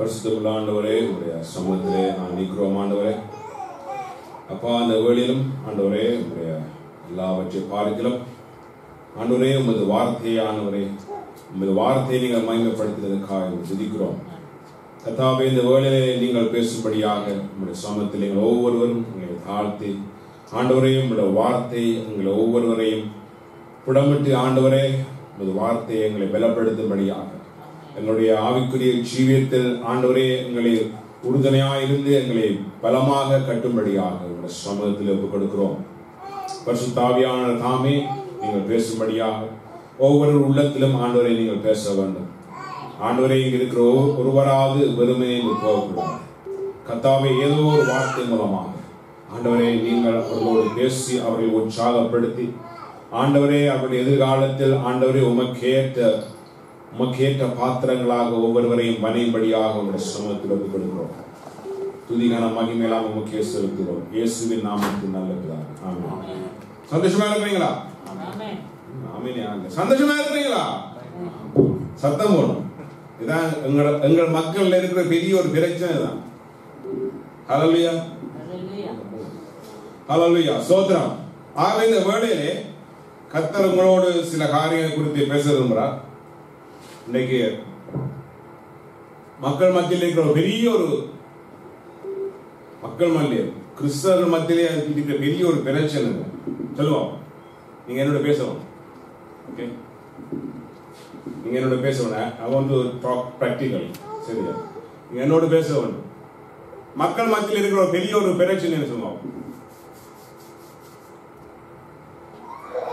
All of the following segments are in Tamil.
பரிசுத்தமுள்ள ஆண்டவரே, உங்களுடைய சமூகத்திலே நான் நிற்கிறோம் ஆண்டவரே. அப்பா, அந்த வேளையிலும் ஆண்டவரே, உங்களுடைய எல்லாவற்றை பார்க்கலாம் ஆண்டவரே. உமது வார்த்தையை ஆண்டவரே, உமது வார்த்தையை நீங்கள் மகிமைப்படுத்தினதற்காக துதிக்கிறோம் கர்த்தாவே. இந்த வேளையிலே நீங்கள் பேசும்படியாக உங்களுடைய சமூகத்தில் நீங்கள் ஒவ்வொருவரும் உங்களை தாழ்த்தி ஆண்டவரே, உங்களுடைய வார்த்தை எங்களை ஒவ்வொருவரையும் புடமிட்டு ஆண்டவரே, உமது வார்த்தையை எங்களை பலப்படுத்தும்படியாக எங்களுடைய ஆவிக்குரிய ஜீவியத்தில் ஆண்டவரே எங்களை உறுதுணையாக இருந்து எங்களை பலமாக கட்டும்படியாக உங்களுடைய சமூகத்தில் ஒப்புக் கொடுக்கிறோம். பரிசுத்த ஆவியானவர் தாமே நீங்கள் பேசும்படியாக ஒவ்வொரு உள்ளத்திலும் ஆண்டவரை நீங்கள் பேச வேண்டும். ஆண்டவரை இங்க இருக்கிற ஒருவராவது வெறுமையை போகக்கூடாது கர்த்தாவே. ஏதோ ஒரு வார்த்தை மூலமாக ஆண்டவரை நீங்கள் அவர்களோடு பேசி அவர்களை உற்சாகப்படுத்தி ஆண்டவரே அவருடைய எதிர்காலத்தில் ஆண்டவரே உமக்கேற்ற பாத்திரங்களாக ஒவ்வொருவரையும் வனையும்படியாக உங்களுடைய சமூகத்தில் ஒப்புக் கொடுக்கிறோம். துதிகான மகிமையெல்லாம் உமக்கே செலுத்துகிறோம். இயேசுவின் நாமத்தில் நல்ல பிதாவே, ஆமென். சந்தோஷமா இருக்கிறீங்களா? சந்தோஷமா இருக்கிறீங்களா? சத்தம் போடும். இதான் எங்கள் மக்கள் இருக்கிற பெரிய ஒரு பிரச்சனை தான். ஹல்லேலூயா, ஹல்லேலூயா, ஸ்தோத்திரம். ஆக இந்த வேளையிலே கர்த்தர் உங்களோடு சில காரியங்களை குறித்து பேச விரும்புகிறார். இன்னைக்கு மக்கள் மத்தியில் இருக்கிற பெரிய ஒரு மக்கள் மத்தியில் கிறிஸ்தவர்கள் மத்தியிலே இருக்கிற பெரிய ஒரு பிரச்சனை சொல்லுவோம். நீங்க என்னோட பேசணும். ஓகே, நீங்க என்னோட பேசணும். I want to talk practically. சரியா? நீங்க என்னோட பேச வேண்டும். மக்கள் மத்தியில் இருக்கிற பெரிய ஒரு பிரச்சனை சொல்லுவோம்.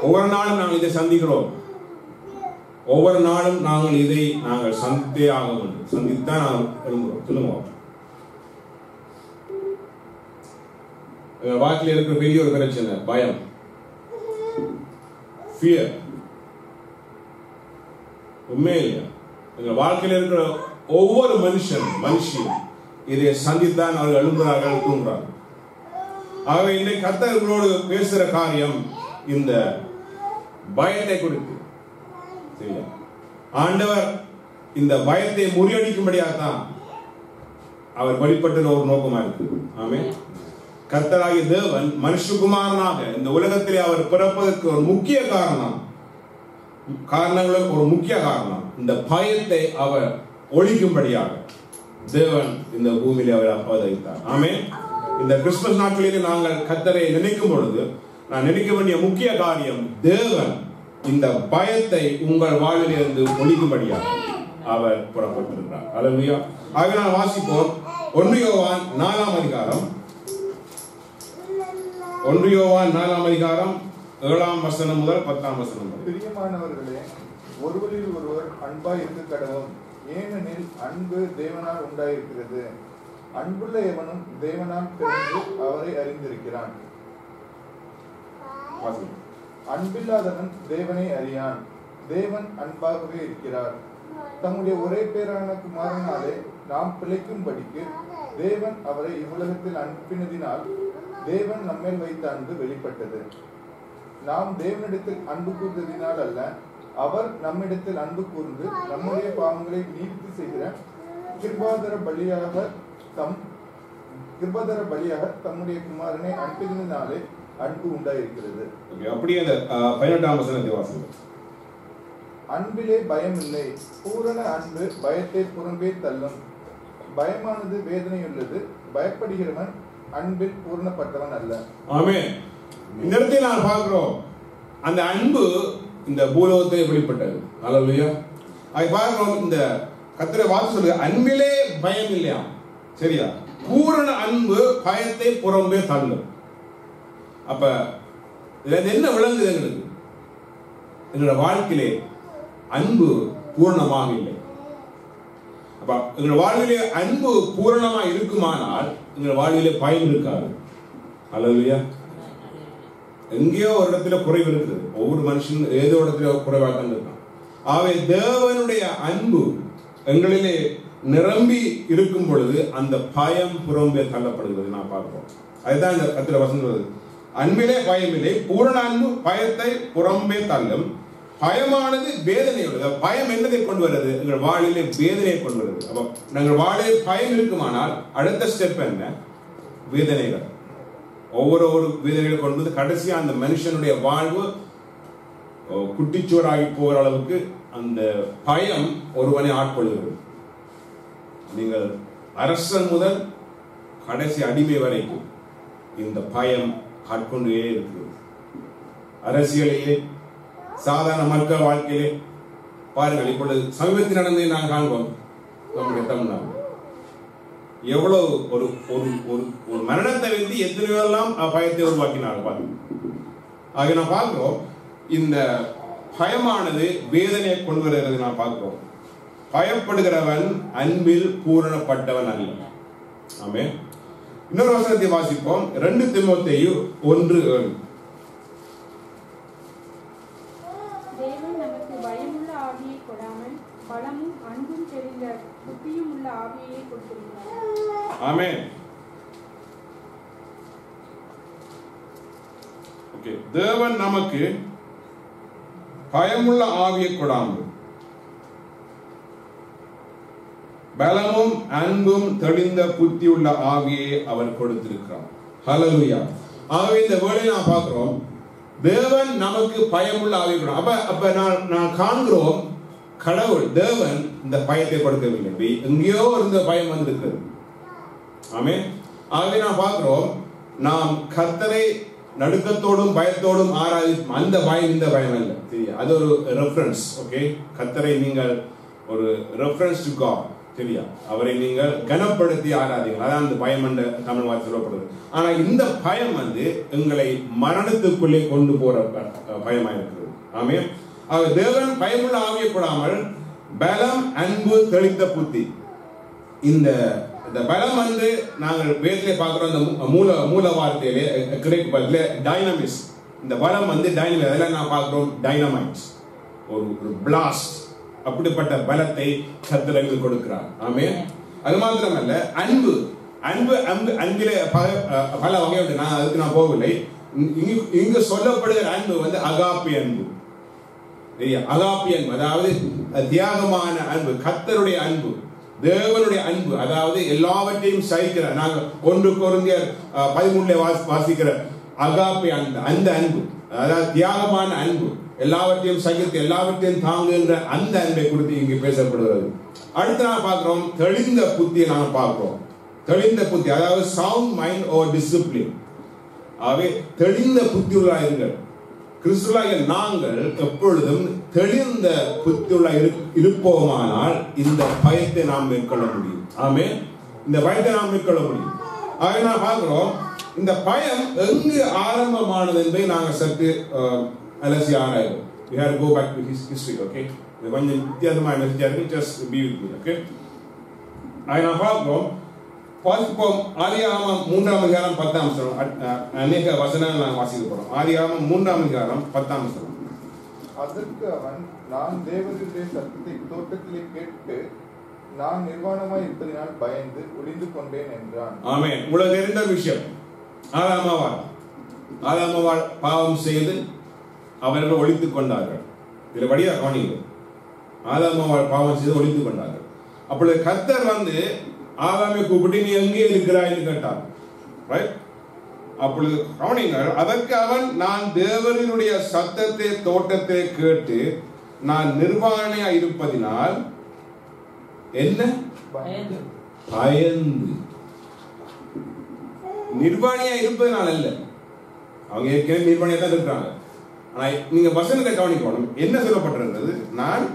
ஒவ்வொரு நாளும் நாங்கள் இதை சந்திக்கிறோம். ஒவ்வொரு நாளும் நாங்கள் சந்தித்தே ஆக வேண்டும். சந்தித்தான் நாங்கள் விரும்புகிறோம். சொல்லுவோம். வாழ்க்கையில் இருக்கிற பெரிய ஒரு பிரச்சனை பயம், ஃபியர். உண்மையே இல்லையா? எங்கள் வாழ்க்கையில் இருக்கிற ஒவ்வொரு மனுஷியும் இதை சந்தித்தான் அவர்கள் எழும்புகிறார்கள், தூங்குறார்கள். ஆகவே இன்றைக்கு கர்த்தர் உங்களோடு பேசுகிற காரியம் இந்த பயத்தை குறித்து. சரியா? ஆண்டவர் இந்த பயத்தை முறியடிக்கும்படியாகத்தான் அவர் வெளிப்பட்ட ஒரு நோக்கமா இருக்கு. ஆமென். கர்த்தராகிய தேவன் மனுஷகுமாரனாக இந்த உலகத்திலே அவர் பிறப்பதற்கு ஒரு முக்கிய காரணங்களும் ஒரு முக்கிய காரணம் இந்த பயத்தை அவர் ஒழிக்கும்படியாக தேவன் இந்த பூமியிலே அவர் அவதரித்தார். ஆமென். இந்த கிறிஸ்துமஸ் நாட்களிலே நாங்கள் கர்த்தரை நினைக்கும் பொழுது நான் நினைக்க வேண்டிய முக்கிய காரியம், தேவன் இந்த பயத்தை உங்கள் வாழ்விலிருந்து ஒழிக்கும்படியாக அவர் புறப்பட்டிருக்கிறார். அல்லேலூயா. ஆக நான் வாசிப்போம் 1 யோவான் 4 அதிகாரம் 1 யோவான் 4 அதிகாரம் 7 வசனம் முதல் 10 வசனம் வரை. பிரியமானவர்களே, ஒருவரில் ஒருவர் அன்பாய் இருக்க கடவும். ஏனெனில் அன்பு தேவனால் உண்டாயிருக்கிறது. அன்புள்ள எவனும் தேவனால் பிறந்து அவரை அறிந்திருக்கிறான். அன்பில்லாதவன் தேவனை அறியான். தேவன் அன்பாகவே இருக்கிறார். தம்முடைய ஒரே பேரான குமாரனாலே நாம் பிழைக்கும்படிக்கு தேவன் அவரை இவ்வுலகத்தில் அனுப்பினதினால் தேவன் நம்மேல் வைத்த அன்பு வெளிப்பட்டது. நாம் தேவனிடத்தில் அன்பு கூர்ந்ததினால் அல்ல, அவர் நம்மிடத்தில் அன்பு கூர்ந்து நம்முடைய பாவங்களை நீர்த்தி செய்கிற கிருபாதர பலியாக தம்முடைய குமாரனை அனுப்பினதினாலே அன்பு உண்டாயிருக்கிறது. அப்படியே அந்த 18 வசனத்தை வாசிங்க. அன்பிலே பயம் இல்லை. பூரண அன்பு பயத்தை புறம்பே தள்ளும். பயமானது வேதனையுள்ளது. பயப்படுகிறவன் அன்பில் பூரணப்பட்டவன் அல்ல. ஆமென். இந்த இடத்தில் நான் பார்க்கிறோம் அந்த அன்பு இந்த பூலோகத்தை வெளிப்பட்டது. அல்லேலூயா. அதை பார்க்கிறோம். இந்த கர்த்தரை வார்த்தை சொல்லுது, அன்பிலே பயம் இல்லையா? சரியா? பூரண அன்பு பயத்தை புறம்பே தள்ளும். அப்ப இதுல என்ன விளங்குது? எங்களுக்கு எங்களோட வாழ்க்கையிலே அன்பு பூரணமாக இல்லை. அப்ப எங்களோட வாழ்விலே அன்பு பூரணமா இருக்குமானால் எங்களோட வாழ்விலே பயம் இருக்காது. அல்லேலூயா. எங்கேயோ ஒரு இடத்துல குறைவு இருக்குது. ஒவ்வொரு மனுஷனும் ஏதோ இடத்துல குறைவாக தான் இருக்கான். ஆகவே தேவனுடைய அன்பு எங்களிலே நிரம்பி இருக்கும் பொழுது அந்த பயம் புறம்பே தள்ளப்படுகிறது. நான் பார்ப்போம். அதுதான் இந்த கர்த்தருடைய வசனம். அன்பிலே பயம் இல்லை. பூரண அன்பு பயத்தை புறம்பே தள்ளும். பயமானது வேதனை உள்ளது. பயம் என்னதை கொண்டு வருது? எங்கள் வாழிலே வேதனையை கொண்டு வருது. அப்போ நாங்கள் வாழில் பயம் இருக்குமானால் அடுத்த ஸ்டெப் என்ன? வேதனைகள். ஒவ்வொரு வேதனைகளை கொண்டு வந்து கடைசியா அந்த மனுஷனுடைய வாழ்வு குட்டிச்சோராகி போகிற அளவுக்கு அந்த பயம் ஒருவனை ஆட்கொள்கிறது. நீங்கள் அரசன் முதல் கடைசி அடிமை வரைக்கும் இந்த பயம் ஆட்கொண்டே இருக்கிறது. அரசியலையே, சாதாரண மக்கள் வாழ்க்கையிலே பாருங்கள். இப்பொழுது சமீபத்தில் நடந்ததை நான் காண்போம். நம்முடைய தமிழ்நாடு எவ்வளவு ஒரு ஒரு ஒரு மரணத்தை வந்து எத்தனையோ எல்லாம் பயத்தை உருவாக்கினாங்க பாருங்க. ஆக நான் பார்க்கிறோம், இந்த பயமானது வேதனையை கொண்டு வருகிறது. நான் பார்க்கிறோம், பயப்படுகிறவன் அன்பில் பூரணப்பட்டவன் அல்ல. ஆமென். இன்னொரு வசனத்தை வாசிப்போம். 2 தீமோத்தேயு 1:7. தேவன் நமக்கு பயமுள்ள ஆவியை கொடாமல் பலமும் அன்பும் தெரிந்த புத்தியும் உள்ள ஆவியை கொடுத்திருக்கிறார். ஆமென். ஓகே, தேவன் நமக்கு பயமுள்ள ஆவியை கொடாமல் பலமும் அன்பும் தெளிந்த புத்தியுள்ள ஆவியை அவர் கொடுத்திருக்கிறார். ஹல்லேலூயா. ஆகவே இந்த வேளையை நான் பார்க்கிறோம், தேவன் நமக்கு பயமுள்ள ஆவியை கொடுக்கிறார். அப்ப நான் காண்கிறோம், கடவுள் தேவன் இந்த பயத்தை கொடுக்கவில்லை. எங்கேயோ இருந்த பயம் வந்திருக்கிறது. ஆமென். ஆகவே நான் பார்க்கிறோம், நாம் கர்த்தரை நடுக்கத்தோடும் பயத்தோடும் ஆராதிப்போம். அந்த பயம் இந்த பயம் அல்ல. சரியா? அது ஒரு ரெஃபரன்ஸ். ஓகே, கர்த்தரை நீங்கள் ஒரு ரெஃபரன்ஸ் டு காட். சரியா? அவரை நீங்கள் கனப்படுத்தி ஆராதிங்கள். அதான் அந்த பயம் என்ற தமிழ் வார்த்தை சொல்லப்படுது. ஆனா இந்த பயம் வந்து எங்களை மரணத்துக்குள்ளே கொண்டு போற பயமா இருக்கிறது. ஆமென். தேவன் பயமுள்ள ஆவியை கொடாமல் பலம், அன்பு, தெளிந்த புத்தி. இந்த பலம் வந்து நாங்கள் வேதத்திலே பார்க்கிறோம். இந்த மூல வார்த்தையிலே கிரேக் பதிலே டைனமிஸ். இந்த பலம் வந்து டைனமிக். அதெல்லாம் நான் பார்க்கிறோம் டைனமைட்ஸ், ஒரு பிளாஸ்ட். அப்படிப்பட்ட பலத்தை கர்த்தர் எங்களுக்கு கொடுக்கிறார். ஆமென். அது மாத்திரமல்ல, அன்பு. அன்பிலே பல வகை உண்டு. அதுக்கு நான் போகவில்லை. இங்கு சொல்லப்படுகிற அன்பு வந்து அகாப்பி அன்பு. அகாப்பி அன்பு அதாவது தியாகமான அன்பு, கர்த்தருடைய அன்பு, தேவனுடைய அன்பு. அதாவது எல்லாவற்றையும் சகிக்கிற, நாங்கள் 1 கொரிந்தியர் 13 வாசிக்கிற அகாப்பி அந்த அன்பு, அதாவது தியாகமான அன்பு, எல்லாவற்றையும் சகித்து எல்லாவற்றையும் தாங்குகின்ற அந்த அன்பை குறித்து இங்கு பேசப்படுகிறது. அடுத்து நான் பார்க்கிறோம் தெளிந்த புத்தியை நான் பார்க்கிறோம். தெளிந்த புத்தி அதாவது சவுண்ட் மைண்ட் ஓர் டிசிப்ளின். ஆகவே தெளிந்த புத்தியுள்ளாயிருங்கள். கிறிஸ்துவாகிய நாங்கள் எப்பொழுதும் தெளிந்த புத்தியுள்ள இருப்போமானால் இந்த பயத்தை நாம் மேற்கொள்ள முடியும். ஆமென். இந்த பயத்தை நாம் மேற்கொள்ள முடியும். ஆகவே நான் பார்க்கிறோம், இந்த பயம் எங்கு ஆரம்பமானது என்பதை நாங்கள் சற்று அலசி ஆராய்வோம். We have to go back to his history. Okay, இது கொஞ்சம் வித்தியாசமான மெசேஜா இருக்கு. Just be with me. Okay, நான் பார்க்கிறோம், வாசிப்போம். ஆதியாகமம் 3ஆம் அதிகாரம் 10ஆம் வசனம். அநேக வசனங்கள் நான் வாசிக்க போறோம். ஆதியாகமம் 3ஆம் அதிகாரம் 10ஆம் வசனம். அதற்கு அவன், நான் தேவனுடைய சத்தத்தை தோட்டத்திலே கேட்டு நான் நிர்வாணமாய் இருப்பதினால் பயந்து ஒளிந்து கொண்டேன் என்றான். ஆமென். உங்களுக்கு தெரிந்த விஷயம், ஆதாமாவால் பாவம் செய்து அவர்கள் ஒழித்துக் கொண்டார்கள். இதுல வழியா கவனிங்க, ஆதாமாவால் பாவம் செய்து ஒழித்துக் கொண்டார்கள். அப்பொழுது கர்த்தர் வந்து ஆதாமை கூப்பிட்டு நீ எங்கே இருக்கிறாய்னு கேட்டார். ரைட்? அப்பொழுது கவனிங்கள், அதற்கு அவன், நான் தேவனுடைய சத்தத்தை தோட்டத்தை கேட்டு நான் நிர்வாணியா இருப்பதினால் என்ன பயந்து. நிர்வாணியா இருப்பதனால அல்ல, அவங்க ஏற்கனவே நிர்வாணியா தான் இருக்கிறாங்க. ஆனா நீங்க வசனத்தை கவனிக்கணும், என்ன சொல்லப்பட்டிருக்கிறது? நான்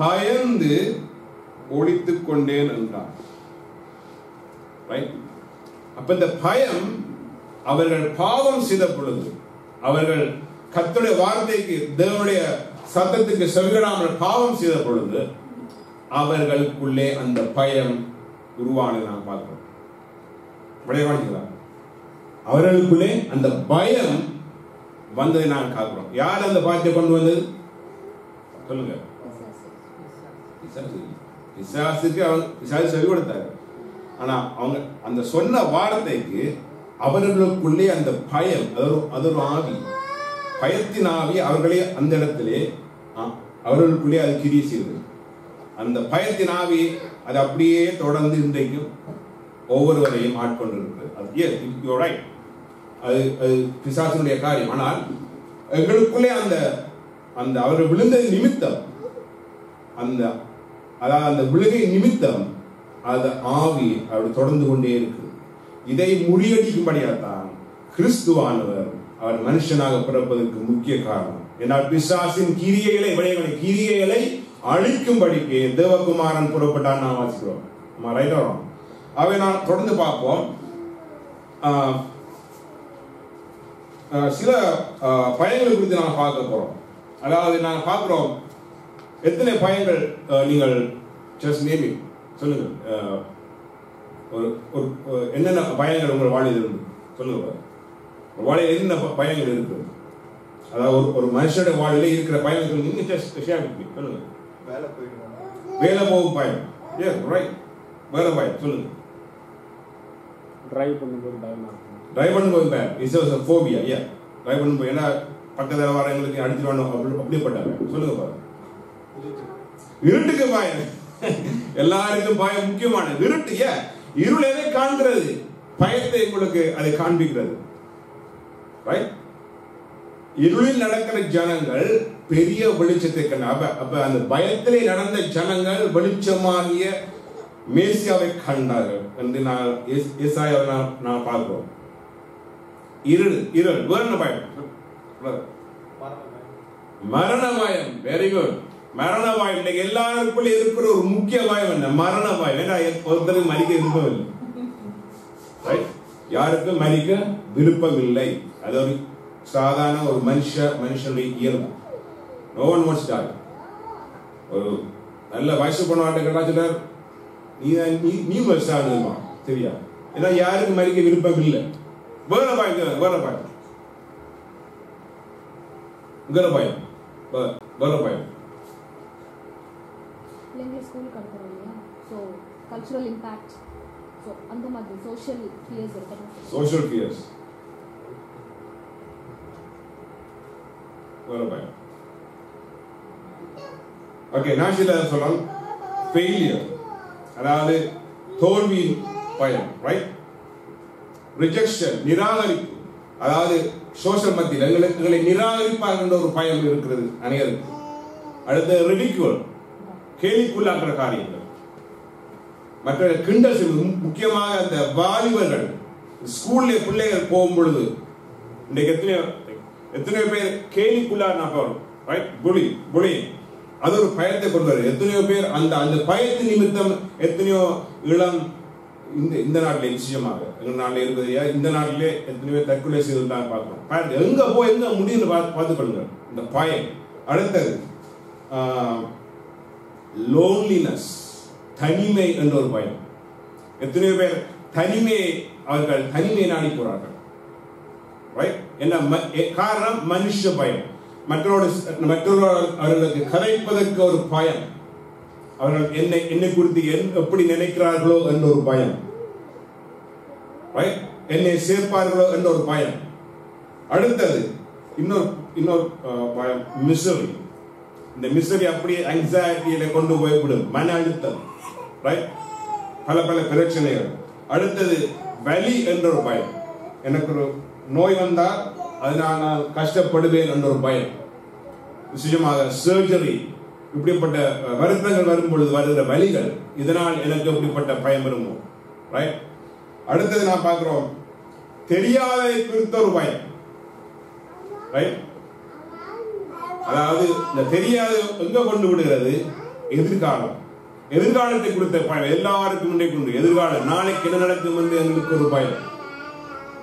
பயந்து ஒழித்துக் கொண்டேன் என்றான். அப்ப இந்த பயம், அவர்கள் பாவம் செய்த பொழுது, அவர்கள் கர்த்தருடைய வார்த்தைக்கு, தேவனுடைய சத்தத்துக்கு செவிடாமல் பாவம் செய்த பொழுது அவர்களுக்குள்ளே அந்த பயம் உருவானதை நாம் பார்க்கிறோம். அவர்களுக்குள்ளே அந்த பயம் வந்ததை நான் பார்க்கிறோம். யார் அந்த பயத்தை கொண்டு வந்தது? சொல்லுங்க. பிசாசுக்கு அவங்க செவி கொடுத்தாரு. ஆனா அவங்க அந்த சொன்ன வார்த்தைக்கு அவர்களுக்குள்ளே அந்த பயம், அது ஒரு ஆவி, பயத்தின் ஆவி அவர்களே அந்த இடத்திலே அவர்களுக்குள்ளே அது கிரியை செய்யுது. அந்த பயத்தின் ஆவி அது அப்படியே தொடர்ந்து இன்றைக்கும் ஒவ்வொருவரையும் ஆட்கொண்டிருக்கிறது. அது பிசாசினுடைய காரியம். ஆனால் எங்களுக்குள்ளே அந்த அந்த அவர்கள் விழுந்தது நிமித்தம், அந்த விழுகை நிமித்தம் அது ஆவி அப்படி தொடர்ந்து கொண்டே இருக்கு. இதை முறியடிக்கும்படியாத்தான் கிறிஸ்துவானவர் அவர் மனுஷனாக பிறப்பதற்கு முக்கிய காரணம். ஏனால் பிசாசின் கிரியைகளை அழிக்கும்படிக்கு தேவகுமாரன் புறப்பட்டான் நான் வாசிக்கிறோம். அவை நான் தொடர்ந்து பார்ப்போம். சில பயங்களை குறித்து நான் பார்க்க போறோம். அதாவது நாங்கள் பார்க்கிறோம் எத்தனை பயங்கள் நீங்கள் சொல்லுங்க. ஒரு என்னென்ன பயங்கள் உங்கள் வாழ்வில் இருந்து சொல்லுங்க. வாழ்வில் என்னென்ன பயங்கள் இருக்கு? அதாவது ஒரு மனுஷனுடைய வாழ்விலே இருக்கிற பயங்கள் சொல்லுங்க. வேலை போகும் பயம். வேலை பயம் சொல்லுங்க. டிரைவ் பண்ணும்போது பயமா இருக்கும். டிரைவ் பண்ணும்போது பயம். It's a phobia. டிரைவ் பண்ணும்போது ஏன்னா பக்கத்தில் வர எங்களுக்கு அடிச்சிருவானோ அப்படிப்பட்டாங்க. சொல்லுங்க பாருங்க. இருட்டுக்கு பயம். எல்லாருக்கும் பயம் முக்கியமானது. இருட்டு இருள் எதை காண்கிறது? பயத்தை உங்களுக்கு அதை காண்பிக்கிறது. இருளில் நடக்கிற ஜனங்கள் பெரிய வெளிச்சத்தை கண்ட. அப்ப அந்த பயத்திலே நடந்த ஜனங்கள் வெளிச்சமாகிய மேசியாவை கண்டார்கள் என்று நான் பார்க்கிறோம். இருள் வேற என்ன பயம்? மரண பயம். Very good. மரண பயம். இன்னைக்கு எல்லாருக்குள்ள இருக்கிற ஒரு முக்கிய பயம் என்ன? மரண பயம். ஏன்னா ஒருத்தருக்கு மறிக்க விருப்பம் இல்லை. யாருக்கும் மறிக்க விருப்பம் இல்லை. அது ஒரு சாதாரண ஒரு மனுஷனுடைய இயல்பு. No one wants to die. ஒரு நல்ல வயசு பண்ண கேட்டாச்சுட்டார் நீ வயசாகுமா சரியா? ஏன்னா யாருக்கும் மறிக்க விருப்பம் இல்லை. வேற பயம் வேற பயம் ஸ்கூல் கல்ச்சரல் இல்லையா? ஸோ கல்ச்சுரல் இம்பாக்ட், ஸோ அந்த மாதிரி சோஷியல் ஃபியர்ஸ் இருக்கணும். சோஷியல் ஃபியர்ஸ் வேற பயம். ஓகே, நான் சில சொல்லலாம். ஃபெயிலியர், அதாவது தோல்வியின் பயம். ரைட். ரிஜெக்ஷன், நிராகரிப்பு, அதாவது சோஷியல் மத்தியில் எங்களை நிராகரிப்பார்கள் ஒரு பயம் இருக்கிறது அனைவருக்கு. அடுத்து ரிடிக்யூல், கேலிக்குள்ளாக்குற காரியங்கள். மற்ற கிண்டல், முக்கியமாக அந்த வாலிபர்கள் ஸ்கூல்ல பிள்ளைகள் போகும் பொழுது இன்றைக்கு எத்தனையோ பேர் கேலிக்குள்ளாக புலி அது ஒரு பயத்தை கொண்டு வருது. எத்தனையோ பேர் அந்த பயத்தின் நிமித்தம் எத்தனையோ இளம் இந்த நாட்டிலே நிச்சயமாக எங்க நாட்டில் இருக்கிறது. இந்த நாட்டிலே எத்தனையோ தற்கொலை செய்துதான் பார்க்கிறோம். எங்க போய் எங்க முடியும்னு பார்த்துக்கொள்ளுங்க இந்த பயம். அடுத்தது லோன்லினஸ், தனிமை என்ற ஒரு பயம். எத்தனையோ பேர் அவர்கள் தனிமையை நாடி போறார்கள். என்ன காரணம்? மனுஷ பயம். மற்றவர்களுக்கு கதைப்பதற்கு ஒரு பயம். அவர்கள் என்னை குறித்து எப்படி நினைக்கிறார்களோ என்ற ஒரு பயம். என்னை சேர்ப்பார்களோ என்ற ஒரு பயம். அடுத்தது இன்னொரு பயம், மிசரி. இந்த மிசரி அப்படியே ஆங்ஸைட்டியில கொண்டு போய்விடும். மன அழுத்தம், பல பிரச்சனைகள். அடுத்தது வலி என்ற ஒரு பயம். எனக்கு ஒரு நோய் வந்தால் அதனால் நான் கஷ்டப்படுவேன் என்ற ஒரு பயம். நிச்சயமாக சர்ஜரி, இப்படிப்பட்ட வருத்தங்கள் வரும் பொழுது வருகிற வலிகள், இதனால் எனக்கு இப்படிப்பட்ட பயம் வருமோ. அடுத்தது நான் பார்க்கிறோம் தெரியாததை குறித்த ஒரு பயம். அதாவது இந்த தெரியாது எங்க கொண்டு விடுகிறது? எதிர்காலத்தை குறித்த பயம். எல்லாருக்கும் முன்னே கொண்டு எதிர்காலம், நாளைக்கு என்ன நடக்கும் என்று எங்களுக்கு ஒரு பயம்.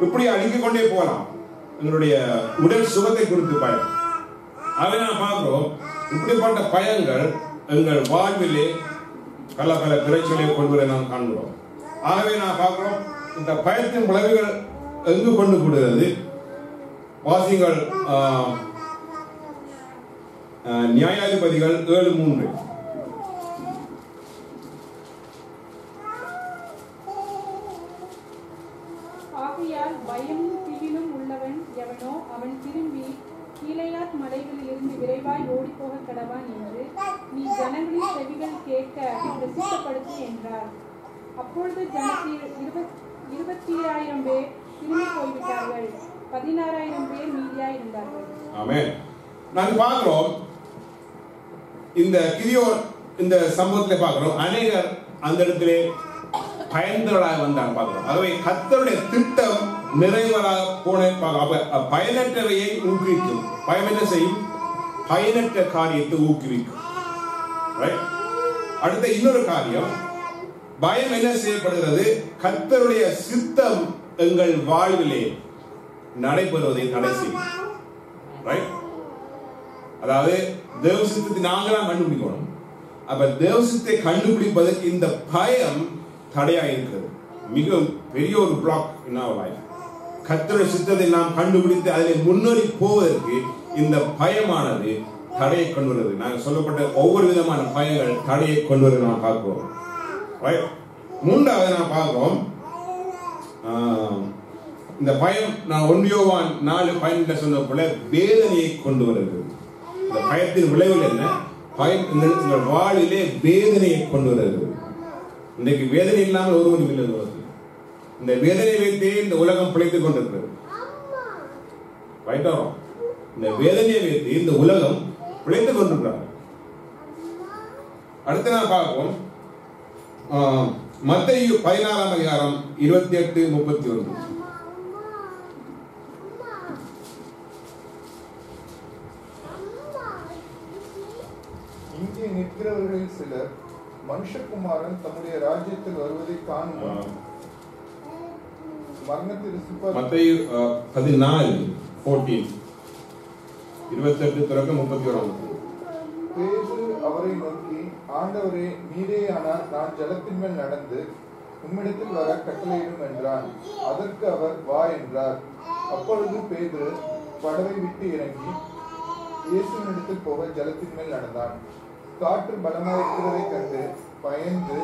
இப்படி அழிக்கிக் கொண்டே போகலாம். எங்களுடைய உடல் சுகத்தை குறித்து பயம். அதை நான் பார்க்கிறோம். இப்படிப்பட்ட பயங்கள் எங்கள் வாழ்விலே பல பிரச்சனைகளை கொண்டு வர நாம் காண்கிறோம். ஆகவே நான் பார்க்கிறோம் இந்த பயத்தின் விளைவுகள் எங்கு கொண்டு விடுகிறது. வாசிங்கள் நியாயாதிபதிகள் 7:3. ஆகையால் பயமும் திகிலும் உள்ளவன் எவனோ அவன் திரும்பி கீலேயாத் மலைகளில் இருந்து விரைவாய் ஓடிப்போக கடவான் என்று நீ ஜனங்களின் செவிகள் கேட்க பிரசித்தப்படுத்து என்றார். அப்பொழுது ஜனத்தில் 27,000 பேர் திரும்பி போய்விட்டார்கள். 16,000 பேர் மீதியாய் இருந்தார்கள். ஆமென். நாங்க பார்க்கிறோம் இந்த கிதியோன் இந்த சம்பவத்திலே பார்க்கிறோம் அநேகர் அந்த இடத்திலே பயந்தவர்களாக வந்தாங்க பார்க்கிறோம். ஆகவே கர்த்தருடைய திட்டம் நிறைவேறாக போன பயனற்றவையை ஊக்குவிக்கும். பயம் என்ன செய்யும்? பயனற்ற காரியத்தை ஊக்குவிக்கும். அடுத்த இன்னொரு காரியம், பயம் என்ன செய்யப்படுகிறது? கர்த்தருடைய சித்தம் எங்கள் வாழ்விலே நடைபெறுவதை தடை செய்யும். அதாவது தேவ சித்தத்தை நாங்களாம் கண்டுபிடிக்கணும். அப்ப தேவ சித்தத்தை கண்டுபிடிப்பதற்கு இந்த பயம் தடையா இருக்கிறது. மிக பெரிய ஒரு பிளாக் இன் आवर லைஃப். கர்த்தருடைய சித்தத்தை நாம் கண்டுபிடித்து அதில் முன்னேறி போவதற்கு இந்த பயமானது தடையை கொண்டு வருகிறது. நாங்கள் சொல்லப்பட்ட ஒவ்வொரு விதமான பயங்கள் தடையை கொண்டு வருவது நாம் பார்க்கிறோம். மூன்றாவது நாம் பார்க்கிறோம் இந்த பயம், நான் 1 யோவான் 4:12 சொன்ன போல வேதனையை கொண்டு வருகிறது. இந்த பயத்தின் விளைவுகள் என்ன? பயம் உங்கள் வாழ்விலே வேதனையை கொண்டு வருகிறது. இன்றைக்கு வேதனை இல்லாமல் ஒருவரும் இல்லை. இந்த வேதனை வைத்தே இந்த உலகம் பிழைத்துக் கொண்டிருக்கிறது. இந்த வேதனையை வைத்து இந்த உலகம் பிழைத்துக் கொண்டிருக்கிறார். அடுத்து நான் பார்ப்போம் மத்தேயு 16:28-31. இங்கே நிற்கிறவர்களில் சிலர் மனுஷகுமாரன் தம்முடைய ராஜ்யத்தில் வருவதை காணும் மரணத்தில் மத்தேயு 14:28-31. பேதுரு அவரை நோக்கி, ஆண்டவரே, நீரேயானால் நான் ஜலத்தின் மேல் நடந்து உம்மிடத்தில் வர கட்டளையிடும் என்றான். அதற்கு அவர், வா என்றார். அப்பொழுது பேதுரு படவை விட்டு இறங்கி இயேசுவினிடத்தில் போக ஜலத்தின் மேல் நடந்தான். காற்று பலமாயிருக்கிறதை கண்டு பயந்து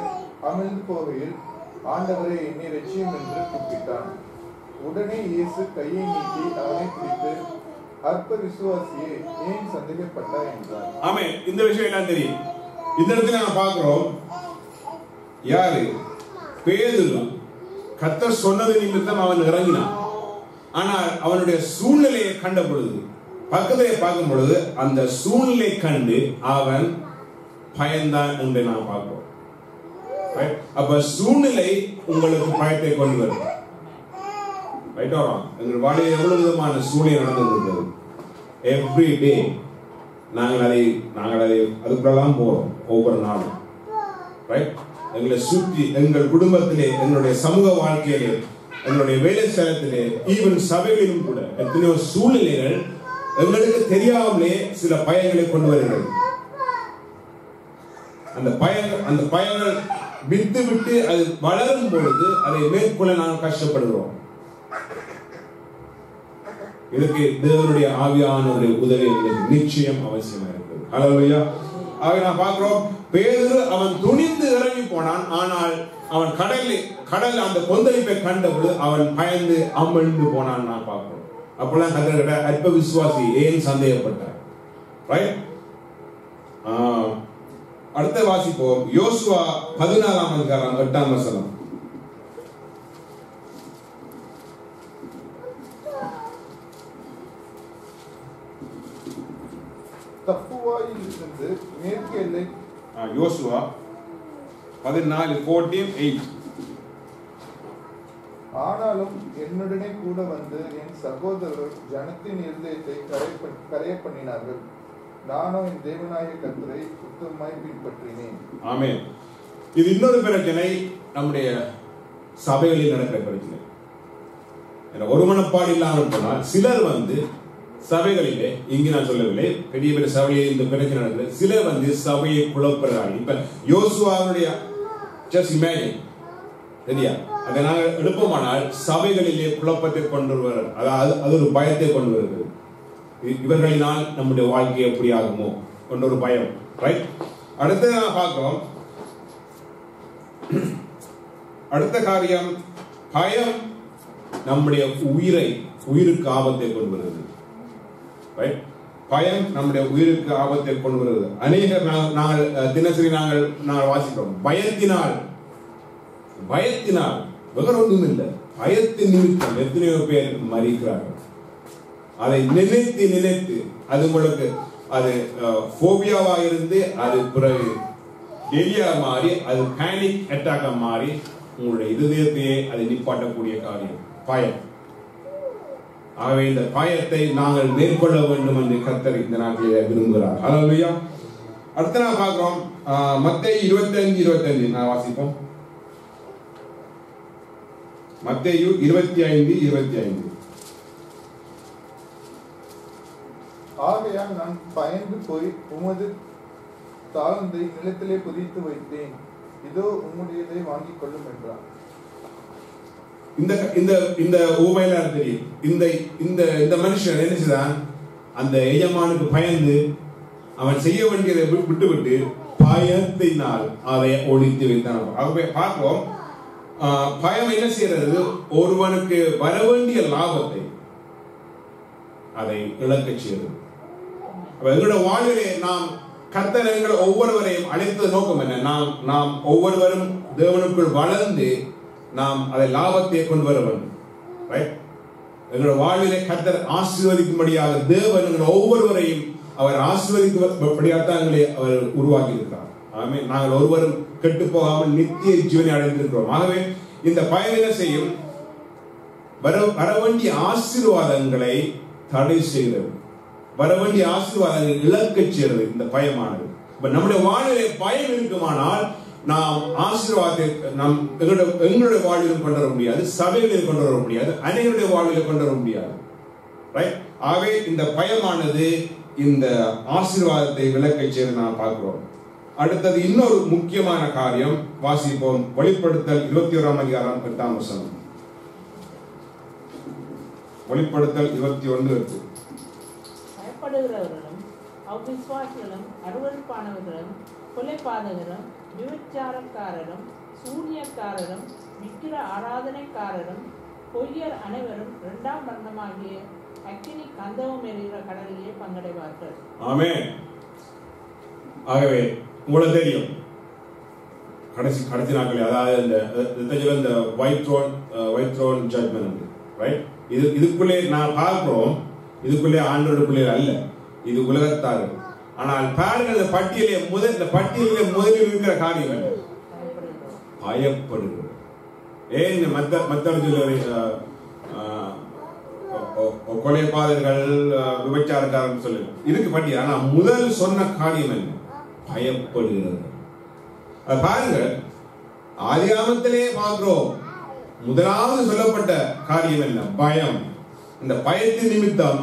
அமிழ்ந்து போகையில், ஆண்டவரே, என்னை ரட்சியும் என்று கூப்பிட்டான். உடனே இயேசு கையை நீட்டி அவனை பிடித்து, அற்ப விசுவாசியே, ஏன் சந்தேகப்பட்டாய் என்றார். ஆமென். இந்த விஷயம் எல்லாம் தெரியும். இந்த இடத்துல நான் பார்க்கிறோம், யாரு? பேதுரு. கர்த்தர் சொன்னது நிமித்தம் அவன் இறங்கினான். ஆனால் அவனுடைய சூழ்நிலையை கண்ட பொழுது, பக்கத்திலே பார்க்கும் பொழுது, அந்த சூழ்நிலை கண்டு அவன் பயந்தான் என்று நான் பார்க்கிறோம். அப்ப சூழ்நிலை உங்களுக்கு பயத்தை கொண்டு வரும். எங்கள் வாழ்க்கையில் எவ்வளவு விதமான சூழ்நிலை நடந்து எவ்ரி டே நாங்கள் அதை அதுக்குள்ளதான் போறோம் ஒவ்வொரு நாளும். எங்களை சுற்றி, எங்கள் குடும்பத்திலே, எங்களுடைய சமூக வாழ்க்கையிலே, எங்களுடைய வேலை ஸ்தலத்திலே, ஈவன் சபைகளிலும் கூட எத்தனையோ சூழ்நிலைகள் எங்களுக்கு தெரியாமலே சில பயங்களை கொண்டு வருகிறது. அந்த பயங்கள் விட்டு விட்டு அது வளரும் பொழுது அதை மேற்கொள்ள நாம் கஷ்டப்படுகிறோம். இதுக்கு தேவனுடைய ஆவியானவருடைய உதவி நிச்சயம் அவசியமா இருக்குது. ஹல்லேலூயா. ஆக நான் பார்க்கிறோம், பேதுரு அவன் துணிந்து இறங்கி போனான். ஆனால் அவன் கடல் அந்த கொந்தளிப்பை கண்டபோது அவன் பயந்து அமிழ்ந்து போனான். நான் பார்க்கிறோம். அப்பெல்லாம் கர்த்தர்கிட்ட, அற்ப விசுவாசி, ஏன் சந்தேகப்பட்டார்? அடுத்த வாசிப்போம் யோசுவா 14:8. தப்புவாயில் இருந்து மேற்கு எல்லை. யோசுவா 14:8. ஆனாலும் என்னுடனே கூட வந்து என் சகோதரர் ஜனத்தின் இருதயத்தை கரைய பண்ணினார்கள். நானும் என் தேவனாகிய கர்த்தரை உத்தமமாய் பின்பற்றினேன். ஆமென். இது இன்னொரு பிரச்சனை, நம்முடைய சபைகளில் நடக்கிற பிரச்சனை. ஒருமனப்பாடு இல்லாமல் போனால் சிலர் சபைகளிலே, இங்கு நான் சொல்லவில்லை, பெரிய பெரிய சபையில் இந்த பிரச்சனை நடக்குது. சிலர் சபையை குழப்பறாங்க. இப்ப யோசுவாவுடைய just imagine, சரியா? அதை நாங்கள் எடுப்போமானால் சபைகளிலே குழப்பத்தை கொண்டு வருவார். அதாவது அது ஒரு பயத்தை கொண்டு வருகிறது. இவர்களினால் நம்முடைய வாழ்க்கை எப்படி ஆகுமோ கொண்ட ஒரு பயம். ரைட். அடுத்து நான் பார்க்கிறோம், அடுத்த காரியம், பயம் நம்முடைய உயிருக்கு ஆபத்தை கொண்டு வருகிறது. ரைட். பயம் நம்முடைய உயிருக்கு ஆபத்தை கொண்டு வருவது. அநேகர் நாங்கள் தினசரி நாங்கள் வாசிக்கிறோம், பயத்தினால் வேற ஒன்றும் இல்லை, பயத்தின் நிமித்தம் எத்தனையோ பேர் மறிக்கிறார்கள். அதை நினைத்து அது உங்களுக்கு அது போபியாவா இருந்து அது பிறகு டெலியா மாறி அது பேனிக் அட்டாக்கா மாறி உங்களுடைய இதயத்தையே அதை நிப்பாட்டக்கூடிய காரியம் பயம். ஆகவே இந்த பயத்தை நாங்கள் மேற்கொள்ள வேண்டும் என்று கர்த்தர் இந்த நாட்டிலே விரும்புகிறார். அல்லேலூயா. அடுத்த நான் பார்க்கிறோம் மத்தேயு 25:25 நான் வாசிப்போம். மத்தேயு 25:25. ஆகையால் நான் பயந்து போய் உமது தாளந்தை நிலத்திலே புதைத்து வைத்தேன், இதோ உம்முடையதை வாங்கிக் கொள்ளும் என்றான். இந்த ஊமையில தெரியும். இந்த மனுஷன் என்ன செய்தான், அந்த எஜமானுக்கு பயந்து அவன் செய்ய வேண்டியதை விட்டுவிட்டு பயத்தினால் அதை ஒழித்து வைத்தான். ஆகவே பார்ப்போம், பயம் என்ன செய்யறது, ஒருவனுக்கு வர வேண்டிய லாபத்தை அதை இழக்கச் செய்யறது. எங்களுடைய வாழ்விலே நாம் கர்த்தர் எங்களை ஒவ்வொருவரையும் அழைத்தது நோக்கம் என்ன, நாம் ஒவ்வொருவரும் தேவனுக்குள் வளர்ந்து நாம் அதை லாபத்தை கொண்டு வர வேண்டும். ரைட்? எங்களுடைய வாழ்விலே கர்த்தர் ஆசீர்வதிக்கும்படியாக தேவன் எங்கள் ஒவ்வொருவரையும் அவர் ஆசீர்வதிக்கும்படியாகத்தான் எங்களை அவர் உருவாக்கி இருக்கிறார். ஆமே, நாங்கள் ஒருவரும் கெட்டு போகாமல் நித்திய ஜீவனை அடைந்திருக்கிறோம். ஆகவே இந்த பயம் என்ன செய்யும், வர வேண்டிய ஆசீர்வாதங்களை தடை செய்கிறது, வர வேண்டிய ஆசீர்வாதங்களை இழக்கச் செய்கிறது இந்த பயமானது. நம்முடைய வாழ்விலே பயம் இருக்குமானால் நாம் ஆசீர்வாதத்தை எங்களுடைய வாழ்விலும் கொண்டு வர முடியாது, சபைகளில் கொண்டு வர முடியாது, அனைவருடைய வாழ்விலும் கொண்டு வர முடியாது. ரைட்? ஆகவே இந்த பயமானது இந்த ஆசீர்வாதத்தை விலக்கச் செய்து நாம் பார்க்கிறோம். அடுத்தது இன்னொரு முக்கியமான காரியம் வாசிப்போம். வெளிப்படுத்தல் 21:8. வெளிப்படுத்தல் 21:8. பயப்படுகிறவர்களும் அவ்விசுவாசிகளும் அருவருப்பானவர்களும் கொலைபாதகரும் விபச்சாரக்காரரும் சூனியக்காரரும் விக்கிர ஆராதனைக்காரரும் பொய்யர் அனைவரும் இரண்டாம் மரணமாகிய அக்கினி கந்தவம் எறிகிற கடலிலே பங்கடைவார்கள். ஆமென். ஆகவே உங்களுக்கு தெரியும் கடைசி நாட்களில், அதாவது இந்த ஒயிட் த்ரோன் ஜட்மெண்ட், ரைட்? இதுக்குள்ளே நான் பார்க்கிறோம், இதுக்குள்ளே ஆண்டவருக்குள்ளே அல்ல, இது உலகத்தார்கள். ஆனால் பாருங்கள், இந்த பட்டியலிலே முதலில் இருக்கிற காரியம் என்ன? பயப்படுகிறது. ஏன் மற்றவர்கள் கொலைபாதகர்கள் விபச்சாரக்காரன் சொல்லு இருக்கு பட்டியல். ஆனா முதல் சொன்ன காரியம் என்ன? பயப்படுகிறது. அது பாருங்கள், ஆதியாகமத்திலே பார்க்கிறோம், முதலாவது சொல்லப்பட்ட காரியம் என்ன? பயம். இந்த பயத்தின் நிமித்தம்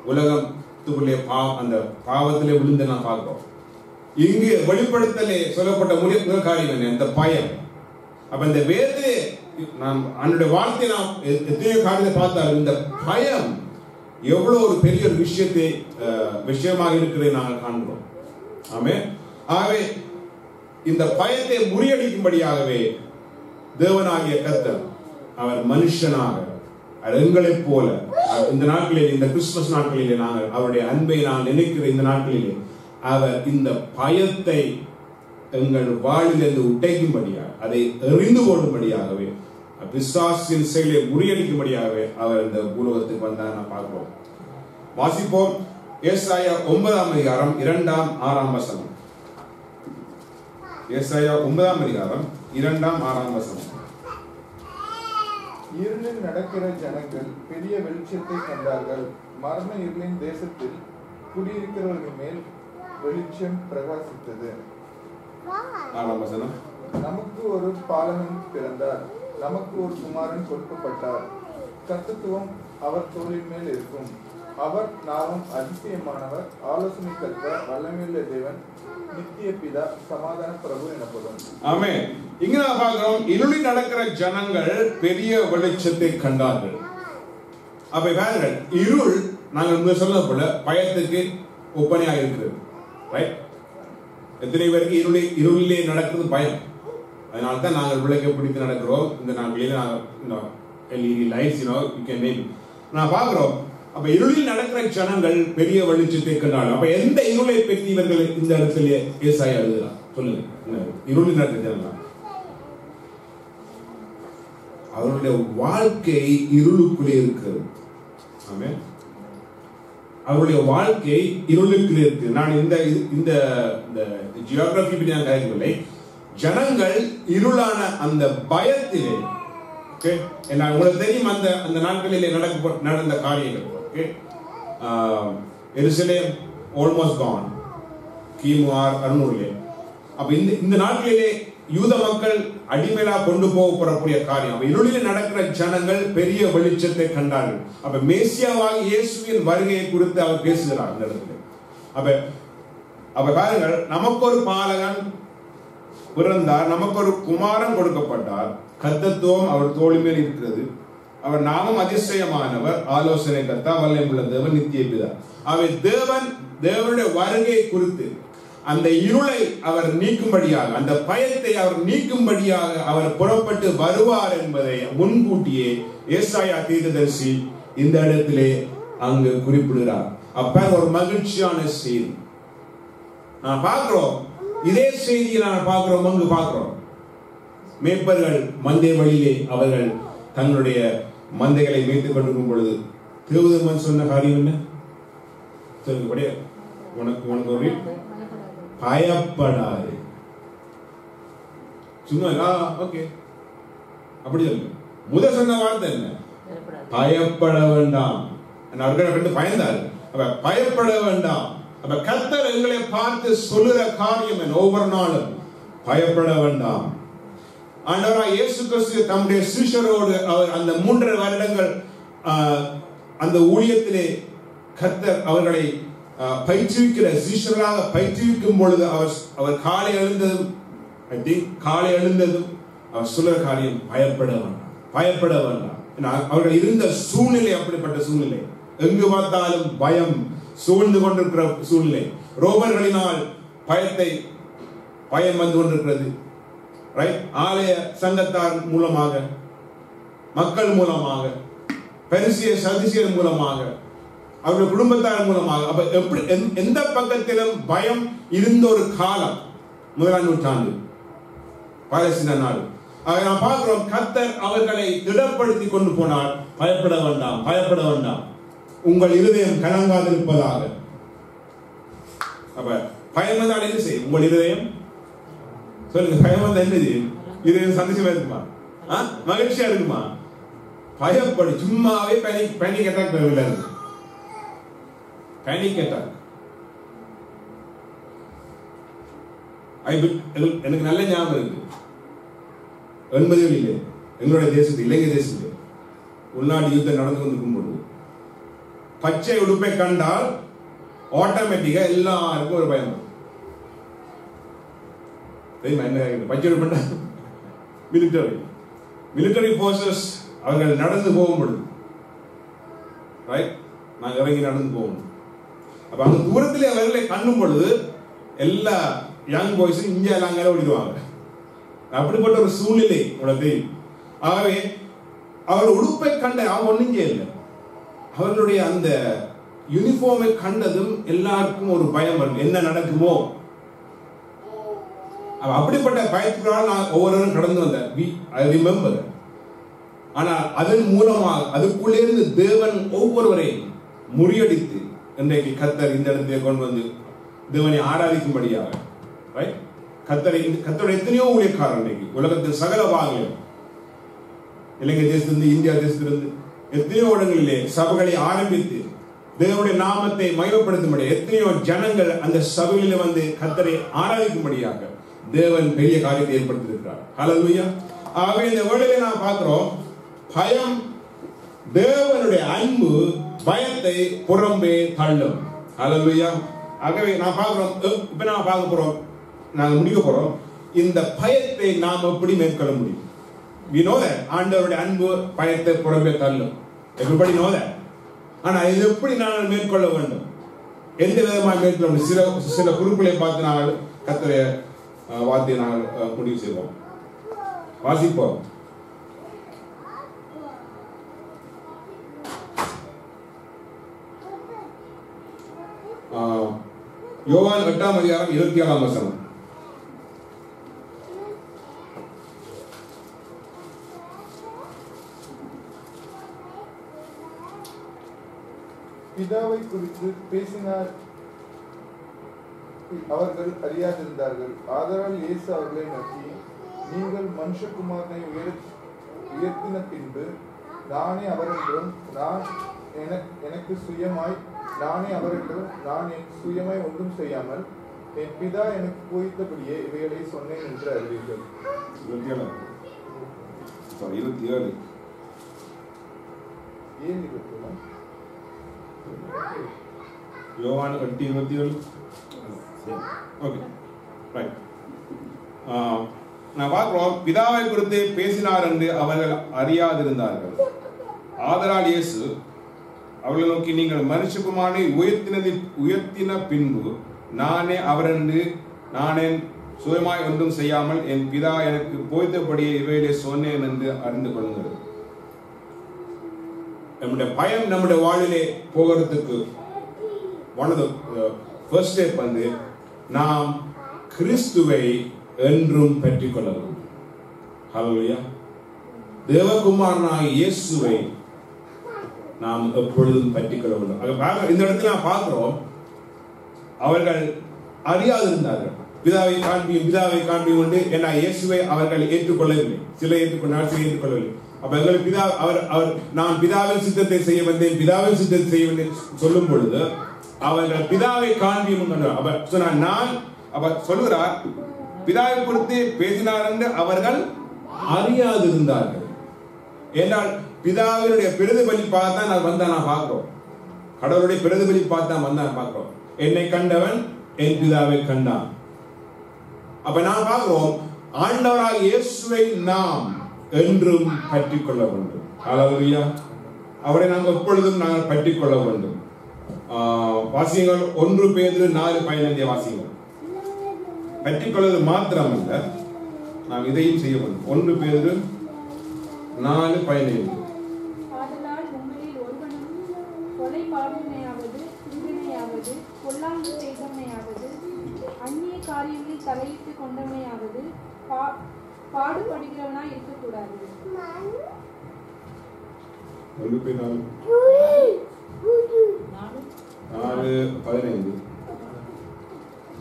உலகத்துக்குள்ளே அந்த பாவத்திலே விழுந்து நான் பார்க்கிறோம். இங்கு வெளிப்படுத்தலே சொல்லப்பட்ட முதல் காரியம் என்ன? இந்த பயம். அப்ப இந்த வேதத்திலே நாம் அவனுடைய வார்த்தை நாம் எத்தனையோ காரியத்தை பார்த்தாலும் இந்த பயம் எவ்வளவு ஒரு பெரிய ஒரு விஷயமாக இருக்கிறதை நாங்கள் காண்கிறோம். ஆமென். ஆகவே இந்த பயத்தை முறியடிக்கும்படியாகவே தேவனாகிய கர்த்தர் அவர் மனுஷனாக எங்களைப் போல இந்த நாட்களிலே, இந்த கிறிஸ்துமஸ் நாட்களிலே நாங்கள் அவருடைய அன்பை நான் நினைக்கிற இந்த நாட்களிலே அவர் இந்த பயத்தை எங்கள் வாழ்விலிருந்து உடைக்கும்படியாக, அதை எறிந்து போடும்படியாகவே, பிசாசின் செயலை முறியடிக்கும்படியாகவே அவர் இந்த பூலோகத்துக்கு வந்தார் நான் பார்க்கிறோம். வாசிப்போம். ஏசாயா 9:2-6. ஏசாயா 9:2-6. இருளில் நடக்கிற ஜனங்கள் பெரிய வெளிச்சத்தை கண்டார்கள். மரண இருளின் தேசத்தில் குடியிருக்கிறவர்கள் மேல் வெளிச்சம் பிரகாசித்தது. 6. நமக்கு ஒரு பாலகன் பிறந்தார், நமக்கு ஒரு குமாரன் கொடுக்கப்பட்டார். கர்த்தத்துவம் அவர் தோளின் மேல் இருக்கும். அவர் நாமும் அதிசயமானவர், ஆலோசனை கர்த்தர், வல்லமையுள்ள தேவன், நித்திய பிதா, சமாதான பிரபு எனப்படும். ஆமென். இங்க நான் பார்க்கிறோம், இருளில் நடக்கிற ஜனங்கள் பெரிய வெளிச்சத்தை கண்டார்கள். அப்ப பாருங்கள், இருள் நாங்கள் சொன்னது போல பயத்துக்கு ஒப்பனையாக இருக்கிறது. ரைட்? எத்தனை பேருக்கு இருளிலே நடக்கிறது பயம். அதனால தான் நாங்கள் விளக்கை பிடித்து நடக்கிறோம். இந்த நாட்களில் நாங்கள் LED லைட்ஸ் நான் பார்க்கிறோம், அப்ப இருளில் நடக்கிற ஜனங்கள் பெரிய வெளிச்சத்தை கண்டாலும் அப்ப எந்த இருளை பற்றி இவர்கள் இந்த இடத்துல ஏசாயா எழுதுறார் சொல்லுங்க. இருளில் நடக்கிற ஜனங்கள் அவருடைய வாழ்க்கை இருளுக்குள்ளே இருக்கிறது. ஆமென். அவருடைய வாழ்க்கை இருளுக்குள்ளே இருக்கு. நான் இந்த இந்த ஜியோகிராபி பற்றி நான் கருதவில்லை. ஜனங்கள் இருளான அந்த பயத்திலே உங்களுக்கு தெரியும் அந்த அந்த நாட்களிலே நடந்த காரியங்கள். எருசலேம் ஆல்மோஸ்ட் கான் கிமு 600. அப்ப இந்த நாட்களிலே யூத மக்கள் அடிமையா கொண்டு போகப்படக்கூடிய காரியம். இருளிலே நடக்கிற ஜனங்கள் பெரிய வெளிச்சத்தை கண்டார்கள். அப்ப மேசியாவாக இயேசுவின் வருகையை குறித்து அவர் பேசுகிறார் இந்த இடத்துல. அப்ப பாருங்கள், நமக்கு ஒரு பாலகன் பிறந்தார், நமக்கு ஒரு குமாரன் கொடுக்கப்பட்டார், கர்த்தத்துவம் அவர் தோள் மேல் இருக்கிறது, அவர் நாமம் அதிசயமானவர், ஆலோசனை கர்த்தா, வல்லமையுள்ள தேவன், நித்திய பிதா. அவர் தேவனுடைய வருகையை குறித்து அந்த இருளை அவர் நீக்கும்படியாக, அந்த பயத்தை அவர் நீக்கும்படியாக அவர் புறப்பட்டு வருவார் என்பதை முன்கூட்டியே ஏசாயா தீர்க்கதரிசி இந்த இடத்திலே அங்கு குறிப்பிடுகிறார். அப்ப ஒரு மகிழ்ச்சியான செய்தி நான் பார்க்கிறோம். இதே செய்தியை நான் பார்க்கிறோம், அங்கு பார்க்கிறோம். மேய்ப்பர்கள் மந்தை வழியிலே அவர்கள் தங்களுடைய மந்தைகளை மேய்த்துக் கொண்டிருக்கும் பொழுது தேவதூதன் சொன்ன காரியம் என்ன சொல்லுங்க. உனக்கு ஒரு பயப்படாது. சும்மா ஓகே அப்படி சொல்லு. முதல் சொன்ன வார்த்தை என்ன? பயப்பட வேண்டாம். அவர்கள் பயந்தாரு. பயப்பட வேண்டாம். அப்ப கர்த்தர் எங்களை பார்த்து சொல்லுற காரியம் என்ன? ஒவ்வொரு நாளும் பயப்பட வேண்டாம். ஆண்டவராய் இயேசு கிறிஸ்து தம்முடைய சீஷரோடு அவர் அந்த 3.5 வருடங்கள் அந்த ஊழியத்திலே கர்த்தர் அவர்களை பயிற்றுவிக்கிற சீஷர்களாக பயிற்றுவிக்கும் பொழுது அவர் காலை எழுந்ததும் அவர் சொல்லுற காரியம் பயப்பட வேண்டாம், பயப்பட வேண்டாம். அவர்கள் இருந்த சூழ்நிலை அப்படிப்பட்ட சூழ்நிலை. எங்கு பார்த்தாலும் பயம் சூழ்ந்து கொண்டிருக்கிற சூழ்நிலை. ரோமர்களினால் பயம் வந்து கொண்டிருக்கிறது. ஆலய சங்கத்தார் மூலமாக, மக்கள் மூலமாக, பரிசேயர் சதுசேயர் மூலமாக, அவருடைய குடும்பத்தார் மூலமாக. அப்ப எப்படி எந்த பக்கத்திலும் பயம் இருந்த ஒரு காலம் 1ஆம் நூற்றாண்டு பாலஸ்தீன நாடு. நான் பார்க்கிறோம், கர்த்தர் அவர்களை திடப்படுத்தி கொண்டு போனார். பயப்பட வேண்டாம், பயப்பட வேண்டாம், உங்கள் இருதயம் கலங்காதிருப்பதாக. அப்ப பயம் வந்தால் என்ன செய்யும்? உங்கள் இருதயம் சொல்லுங்க. பயம் வந்தா என்ன செய்யும்? இருதயம் சந்தோஷமா இருக்குமா? மகிழ்ச்சியா இருக்குமா? பயப்படி சும்மாவே பேனிக் அட்டாக் இல்லை. பேனிக் அட்டாக் எனக்கு நல்ல ஞாபகம் இருக்கு. 80களிலே எங்களுடைய தேசத்தில், இலங்கை தேசத்தில் உள்நாட்டு யுத்தம் நடந்து கொண்டிருக்கும் பொழுது பச்சை உடுப்பை கண்டால் ஆட்டோமேட்டிக்கா எல்லாருக்கும் ஒரு பயம். பச்சை உடுப்பு மிலிட்டரி போர்சஸ் அவர்கள் நடந்து போகும் பொழுது நாங்கள் இறங்கி நடந்து போகணும். அப்ப அந்த தூரத்திலே அவர்களை கண்ணும் பொழுது எல்லா யங் பாய்ஸும் இந்தியா எல்லாம் ஓடிடுவாங்க. அப்படிப்பட்ட ஒரு சூழ்நிலை உனக்கு. ஆகவே அவர் உடுப்பை கண்ட அவங்க ஒண்ணும் இல்லை. அவர்களுடைய அந்த யூனிஃபார்மை கண்டதும் எல்லாருக்கும் ஒரு பயம் வரும், என்ன நடக்குமோ. அப்படிப்பட்ட பயத்துக்காக நான் ஒவ்வொருவரும் கடந்து வந்தேன். ஆனால் அதன் மூலமாக அதுக்குள்ளே இருந்து தேவன் ஒவ்வொருவரையும் முறியடித்து இன்றைக்கு கர்த்தர் இந்த இடத்திலே கொண்டு வந்து தேவனை ஆராதிக்கும்படியாக கர்த்தருடைய எத்தனையோ ஊழியக்காரர் இன்றைக்கு உலகத்தின் சகல பாகங்களிலும், இலங்கை தேசத்திலிருந்து, இந்தியா தேசத்திலிருந்து எத்தனையோ இடங்களிலே சபைகளை ஆரம்பித்து தேவனுடைய நாமத்தை மகிமைப்படுத்தும்படி எத்தனையோ ஜனங்கள் அந்த சபையில வந்து கர்த்தரை ஆராதிக்கும்படியாக தேவன் பெரிய காரியத்தை ஏற்படுத்தியிருக்கிறார். ஹல்லேலூயா. ஆகவே இந்த வேளையிலே நான் பார்க்கிறோம், பயம், தேவனுடைய அன்பு பயத்தை புறம்பே தள்ளும். ஹல்லேலூயா. ஆகவே நான் பார்க்கிறோம், இப்ப நான் பார்க்க போறோம், நாங்க முடிக்க போறோம், இந்த பயத்தை நாம் எப்படி மேற்கொள்ள முடியும். We know that ஆண்டவருடைய அன்பு பயத்தை புறம்பே தள்ளும். Everybody know that. ஆனா இது எப்படி நான் மேற்கொள்ள வேண்டும், எந்த விதமாக மேற்கொள்ள முடியும்? சில குறிப்புகளை பார்த்து நாங்கள் கர்த்தருடைய வார்த்தையை நாங்கள் முடிவு செய்வோம். வாசிப்போம். யோவான் 8ஆம் அதிகாரம் 27ஆம் வசனம். பிதாவை குறித்து பேசினார் அவர்கள் அறியாதிருந்தார்கள். ஆதலால் இயேசு அவர்களை நோக்கி, நீங்கள் மனுஷகுமாரனை உயர்த்தின பின்பு நானே அவரென்றும் எனக்கு சுயமாய் நானே அவரென்றும் நான் என் சுயமாய் ஒன்றும் செய்யாமல் என் பிதா எனக்கு போதித்தபடியே இவைகளை சொன்னேன் என்று அறிவீர்கள். 27 யோவான் 8:27. Okay, right. நான் பார்க்கிறோம், பிதாவை குறித்து பேசினார் என்று அவர்கள் அறியாதிருந்தார்கள். ஆதலால் இயேசு அவர்களை நோக்கி, நீங்கள் மனுஷகுமாரனை உயர்த்தின பின்பு நானே அவரென்று நானே சுயமாய் ஒன்றும் செய்யாமல் என் பிதா எனக்கு போதித்தபடியே இவைகளை சொன்னேன் என்று அறிந்து கொள்ளுங்கள். நம்முடைய பயம் நம்முடைய வாழ்விலே போகிறதுக்கு one of the first step வந்து நாம் கிறிஸ்துவை என்றும் பெற்றுக்கொள்ள வேண்டும். ஹல்லேலூயா. தேவகுமாரனாகிய இயேசுவை நாம் எப்பொழுதும் பற்றிக்கொள்ள வேண்டும். இந்த இடத்துல நான் பார்க்கிறோம், அவர்கள் அறியாதிருந்தார்கள். பிதாவை காண்பியும் கொண்டு ஏன்னா இயேசுவை அவர்கள் ஏற்றுக்கொள்ளவில்லை. சில ஏற்றுக்கொண்டால் சில ஏற்றுக்கொள்ளவில்லை. அப்ப எங்கள் பிதா அவர் நான் பிதாவின் சித்தத்தை செய்ய வந்தேன், பிதாவின் சித்தத்தை செய்ய வந்தேன் சொல்லும் பொழுது அவர்கள் பிதாவை காண்பியும் அவர் சொன்னார். அவர் சொல்லுகிறார், பிதாவை குறித்து பேசினார் என்று அவர்கள் அறியாதிருந்தார்கள். ஏனால் பிதாவினுடைய பிரதிபலிப்பாக தான் நான் வந்தான் நான் பார்க்கிறோம். கடவுளுடைய பிரதிபலிப்பாக தான் வந்தான் பார்க்கிறோம். என்னை கண்டவன் என் பிதாவை கண்டான். அப்ப நான் பார்க்கிறோம், ஆண்டவராக இயேசுவை நாம் என்றும் பற்றிக்கொள்ள வேண்டும். ஹல்லேலூயா. அவரை நாங்கள் எப்பொழுதும் நாங்கள் பற்றிக்கொள்ள வேண்டும். வாசியங்கள் 1 பேதுரு 4:15 வாசியங்கள். பற்றிக்கொள்வது மாத்திரமல்ல, நாம் இதையும் செய்ய வேண்டும். 1 பேதுரு 4:15. ஆதலால் உங்களில் ஒருவனும் கொலை பாடுமையாவது, திருவினையாவது, பொல்லாங்கு செய்தமையாவது, அந்நிய காரியங்களில் தலையிட்டு கொண்டமையாவது பாடுபடுகிறவனாய் இருக்கக்கூடாது. 1 பேதுரு 4:15.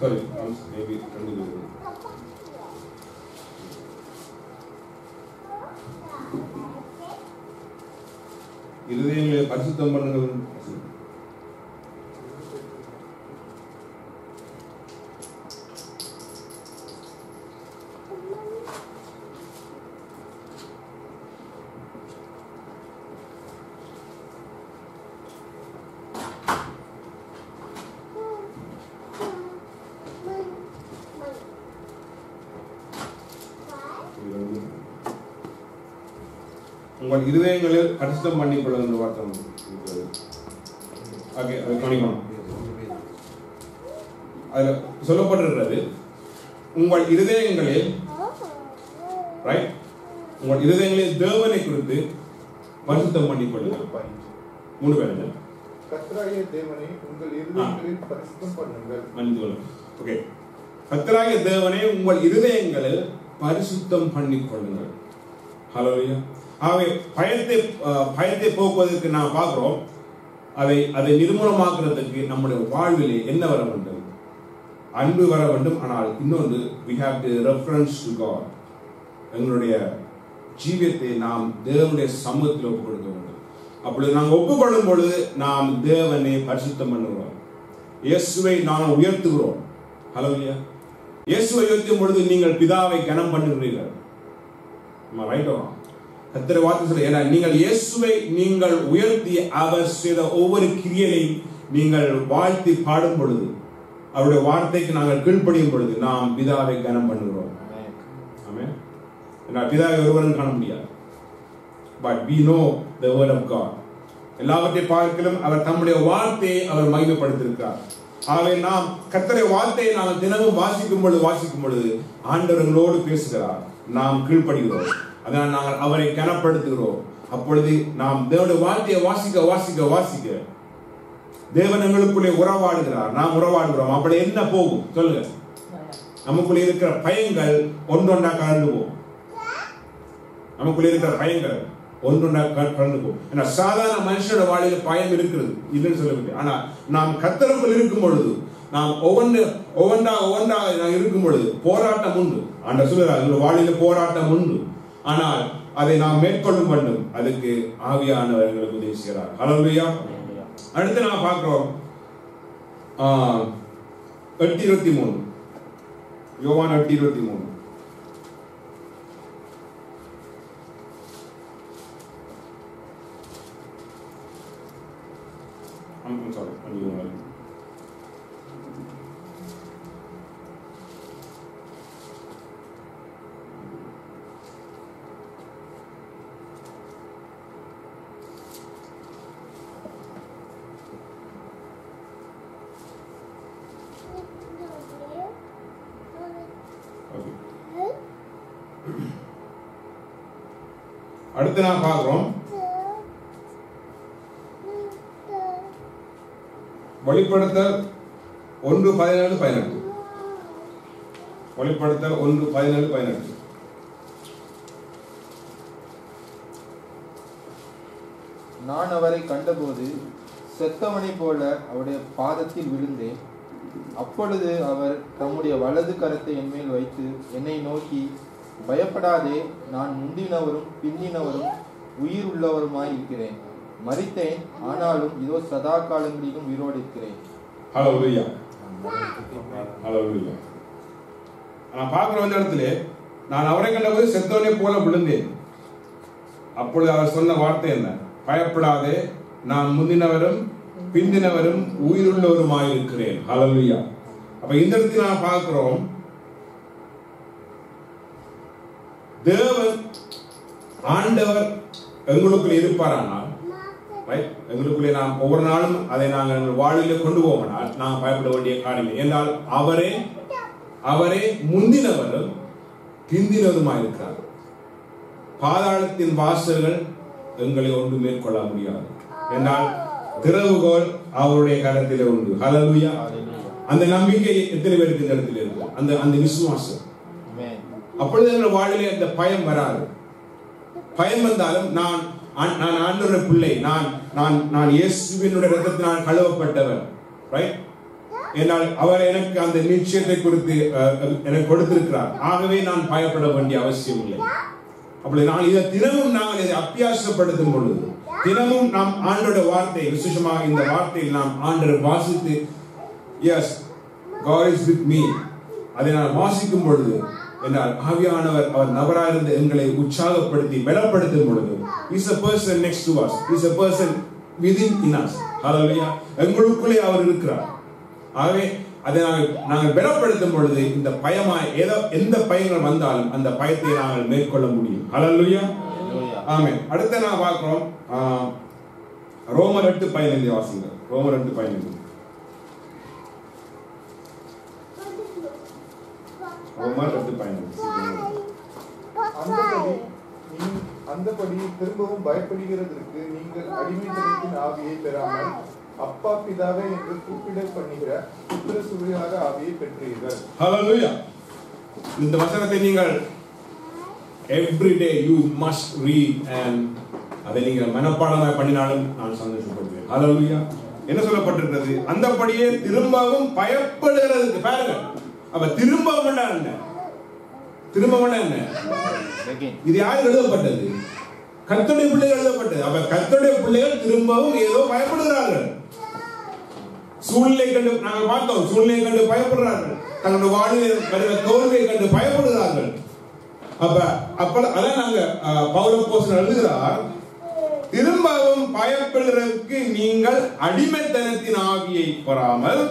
Sorry, maybe 2 இருதயங்களை பரிசுத்தம் பண்ணுங்கள். உங்கள் இருதயங்களில் பரிசுத்தம் பண்ணிக்கொள்ளும் என்று வார்த்தை இருக்கிறது. ஓகே, அதை கவனிக்கணும். அதில் சொல்லப்பட்டிருக்கிறது, உங்கள் இருதயங்களில் ரைட், உங்கள் இருதயங்களில் தேவனை குறித்து பரிசுத்தம் பண்ணிக்கொள்ளுங்கள். 3 பேர் கர்த்தராகிய தேவனை உங்கள் இருதயங்களில் பரிசுத்தம் பண்ணுங்கள். மன்னித்துக்கொள்ளுங்கள். ஓகே, கர்த்தராகிய தேவனை உங்கள் இருதயங்களில் பரிசுத்தம் பண்ணிக்கொள்ளுங்கள். ஹல்லேலூயா. ஆகவே பயத்தை போக்குவதற்கு நாம் பார்க்கிறோம், அதை நிர்மூலமாக்குறதுக்கு நம்முடைய வாழ்விலே என்ன வர வேண்டும்? அன்பு வர வேண்டும். ஆனால் இன்னொன்று, we have to reference to God. எங்களுடைய ஜீவியத்தை நாம் தேவனுடைய சமூகத்தில் ஒப்புக் கொடுக்க வேண்டும். அப்பொழுது நாங்கள் ஒப்புக்கொள்ளும் பொழுது நாம் தேவனை பரிசுத்தம் பண்ணுகிறோம். இயேசுவை நாம் உயர்த்துகிறோம். ஹல்லேலூயா. இயேசுவை உயர்த்தும் பொழுது நீங்கள் பிதாவை கனம் பண்ணுகிறீர்கள். ரைட்? கர்த்தர் வார்த்தை சொல்ல, ஏன்னா நீங்கள் இயேசுவை நீங்கள் உயர்த்தி அவர் செய்த ஒவ்வொரு கிரியையையும் நீங்கள் வாழ்த்தி பாடும் பொழுது, அவருடைய வார்த்தைக்கு நாங்கள் கீழ்ப்படியும் பொழுது நாம் பிதாவை கனம் பண்ணுகிறோம். ஆமென். பிதாவை ஒருவரும் காண முடியாது. But we know the word of God. எல்லாவற்றை பார்க்கலும் அவர் தம்முடைய வார்த்தையை அவர் மகிமைப்படுத்தியிருக்கிறார். ஆகவே நாம் கர்த்தருடைய வார்த்தையை நாம் தினமும் வாசிக்கும் பொழுது ஆண்டவர்களோடு பேசுகிறார். நாம் கீழ்ப்படுகிறோம். அதனால் நாங்கள் அவரை கனப்படுத்துகிறோம். அப்பொழுது நாம் தேவனுடைய வார்த்தையை வாசிக்க தேவன் எங்களுக்குள்ளே உறவாடுகிறார், நாம் உறவாடுகிறோம். அப்படி என்ன போகும் சொல்லுங்க? நமக்குள்ளே இருக்கிற பயங்கள் ஒன்றொன்றா கலந்து போகும். நமக்குள்ளே இருக்கிற பயங்கள் ஒன்றொன்றா கலந்து போகும். ஏன்னா சாதாரண மனுஷனோட வாழ்க்கையில பயம் இருக்கிறது இல்லைன்னு சொல்லவில்லை. ஆனா நாம் கர்த்தருக்குள் இருக்கும் பொழுது, நாம் ஒவ்வொன்றாக இருக்கும் பொழுது போராட்டம் உண்டு. ஆண்டவர் சொல்லுகிறார், வாழ்க்கையில போராட்டம் உண்டு, ஆனால் அதை நாம் மேற்கொள்ளும் வேண்டும். அதுக்கு ஆவியானவர் எங்களுக்கு உதவி செய்கிறார். ஹல்லேலூயா. அடுத்து நான் பார்க்கிறோம் 8:23, யோவான் 8:23. I'm sorry. அடுத்து நான் பார்க்கிறோம் வெளிப்படுத்தல் 1:17-18. வெளிப்படுத்தல் 1:17-18. நான் அவரை கண்டபோது செத்தவனை போல அவருடைய பாதத்தில் விழுந்தேன். அப்பொழுது அவர் தம்முடைய வலது கரத்தை என்மேல் வைத்து என்னை நோக்கி, பயப்படாதே, நான் முந்தினவரும் பிந்தினவரும் உயிர் உள்ளவருமாய் இருக்கிறேன். மரித்தேன், ஆனாலும் இதோ சதா காலங்களிலும் உயிரோடு இருக்கிறேன். ஹல்லேலூயா. ஹல்லேலூயா. நான் பார்க்கிற இந்த இடத்துல, நான் அவரை கண்டபோது செத்தவனை போல விழுந்தேன். அப்பொழுது அவர் சொன்ன வார்த்தை என்ன? பயப்படாதே, நான் முந்தினவரும் பிந்தினவரும் உயிருள்ளவருமாய் இருக்கிறேன். ஹல்லேலூயா. அப்ப இந்த இடத்துல நான் பார்க்கிறோம், தேவன் ஆண்டவர் எங்களுக்குள் இருப்பாரானால், எங்களுக்குள்ளே நாம் ஒவ்வொரு நாளும் அதை நாங்கள் வாழ்விலே கொண்டு போவோம்னால் நாம் பயப்பட வேண்டிய காரியம் என்றால் அவரே முந்தினவரும் பிந்தினவருமாய் இருக்கிறார். பாதாளத்தின் வாசல்கள் எங்களை ஒன்று மேற்கொள்ள முடியாது என்றால் திறவுகோல் அவருடைய கரத்திலே உண்டு. ஹல்லேலூயா. அந்த நம்பிக்கை எத்தனை பேருக்கு இந்த இடத்துல இருக்கு? அந்த விசுவாசம். அப்பொழுது எங்கள் வாழ்விலே அந்த பயம் வராது. பயம் வந்தாலும் நான் ஆண்டவருடைய பிள்ளை, நான் இயேசுவினுடைய இரத்தத்தினால் கழுவப்பட்டவர், ரைட்? என்னால் அவர் எனக்கு அந்த நிச்சயத்தை குறித்து எனக்கு கொடுத்திருக்கிறார். ஆகவே நான் பயப்பட வேண்டிய அவசியம் இல்லை. அப்படி நான் இதை தினமும் நாங்கள் இதை அபியாசப்படுத்தும் பொழுது, தினமும் நாம் ஆண்டோட வார்த்தை, விசேஷமாக இந்த வார்த்தையில் நாம் ஆண்டரை வாசித்து, S God is with me, அதை நான் வாசிக்கும் பொழுது என்றால் ஆவியானவர் அவர் நபராயிருந்த எங்களை உற்சாகப்படுத்தி பலப்படுத்தும் பொழுது, is a person next to us, is a person within in us. ஹல்லேலூயா. எங்களுக்குள்ளே அவர் இருக்கிறார். ஆகவே அதை நாங்கள் பலப்படுத்தும் பொழுது இந்த பயமாய் எந்த பயங்கள் வந்தாலும் அந்த பயத்தை நாங்கள் மேற்கொள்ள முடியும். ஹல்லேலூயா. ஆமென். அடுத்து நான் பார்க்கிறோம் ரோமர் 8:15 வாசிங்க. ரோமர் 8:15. அந்தபடி திரும்பவும் பயப்படுகிறதற்கு நீங்கள் அடிமைத்தனத்தின் ஆவியை பெறாமல் அப்பா பிதாவே என்று கூப்பிட பண்ணுகிற புத்திர சுவையாக ஆவியை பெற்றீர்கள். ஹல்லேலூயா. இந்த வசனத்தை நீங்கள் every day you must read and அதை நீங்கள் மனப்பாடமாக பண்ணினாலும் நான் சந்தோஷப்படுவேன். ஹல்லேலூயா. என்ன சொல்லப்பட்டிருக்கிறது? அந்தபடியே திரும்பவும் பயப்படுகிறதுக்கு. பாருங்க, அப்ப திரும்பவும் என்ன? திரும்பவும் என்ன? இது யார் எழுதப்பட்டது? கர்த்தருடைய பிள்ளைகள் எழுதப்பட்டது. அப்ப கர்த்தருடைய பிள்ளைகள் திரும்பவும் ஏதோ பயப்படுகிறார்கள். சூழ்நிலை கண்டு நாங்கள் பார்த்தோம், சூழ்நிலை கண்டு பயப்படுறார்கள். தங்களுடைய வாழ்வில் வருகிற தோல்வியை கண்டு பயப்படுகிறார்கள். அப்ப அதான் நாங்க பவுலப்போஸ்தலன் எழுதுகிறார், திரும்பவும் பயப்படுவதற்கு நீங்கள் அடிமைத்தனத்தின் ஆவியை பெறாமல்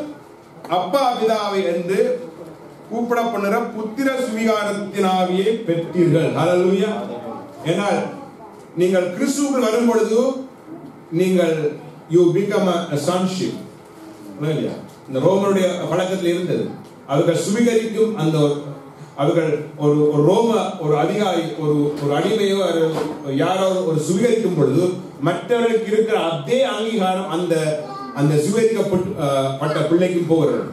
அப்பா பிதாவை என்று கூப்பிடப்படுகிற புத்திர சுவிகாரத்தின் ஆவியை பெற்றீர்கள். ஹல்லேலூயா. ஏனால் நீங்கள் கிறிஸ்துவுக்குள் வரும் பொழுது நீங்கள் you become a sonship. இல்லையா? இந்த ரோமருடைய பழக்கத்தில் இருந்தது. அவர்கள் சுவிகரிக்கும் அந்த அவர்கள் ஒரு ரோம ஒரு அதிகாரி ஒரு அடிமையோ யாரோ ஒரு சுவிகரிக்கும் பொழுது மற்றவர்களுக்கு இருக்கிற அதே அங்கீகாரம் அந்த அந்த சுவீகரிக்கப்பட்ட பிள்ளைக்கும் போகிறது.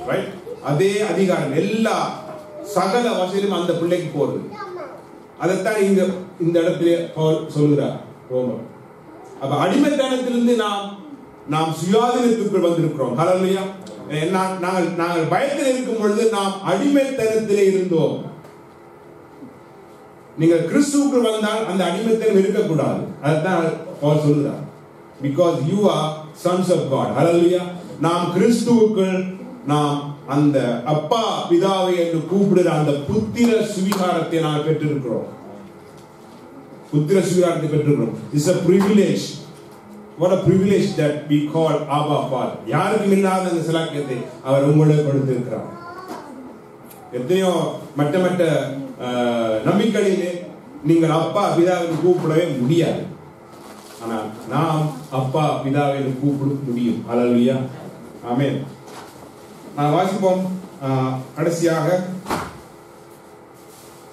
ரைட்? அதே அதிகாரம் எல்லா சகல வசதியும் அந்த பிள்ளைக்கு போறது. அதைத்தான் இங்க இந்த இடத்திலே சொல்லுகிறார் ரோமர். அப்ப அடிமைத்தனத்திலிருந்து நாம் சுயாதீனத்துக்குள் வந்திருக்கிறோம். ஹல்லேலூயா. நாங்கள் பயத்தில் இருக்கும் பொழுது நாம் அடிமைத்தனத்திலே இருந்தோம். நீங்கள் கிறிஸ்துவுக்கு வந்தால் அந்த அடிமைத்தனம் இருக்கக்கூடாது. அதுதான் அவர் சொல்லுகிறார். Because you are sons of God. Hallelujah. நாம் கிறிஸ்துவுக்குள் நாம் அந்த அப்பா பிதாவை என்று கூப்பிடுற அந்த புத்திர சுவிகாரத்தை நாம் பெற்றிருக்கிறோம். புத்திர சுவிகாரத்தை பெற்றிருக்கிறோம். It's a privilege. What a privilege that we call Abba Father. யாருக்கும் இல்லாத அந்த சிலாக்கியத்தை அவர் உங்களுக்கு கொடுத்திருக்கிறார். எத்தனையோ மற்ற நம்பிக்கையிலே நீங்கள் அப்பா பிதாவை கூப்பிடவே முடியாது. ஆனால் நாம் அப்பா பிதாவை கூப்பிட முடியும். ஹல்லேலூயா. ஆமென். நான் வாசிப்போம் கடைசியாக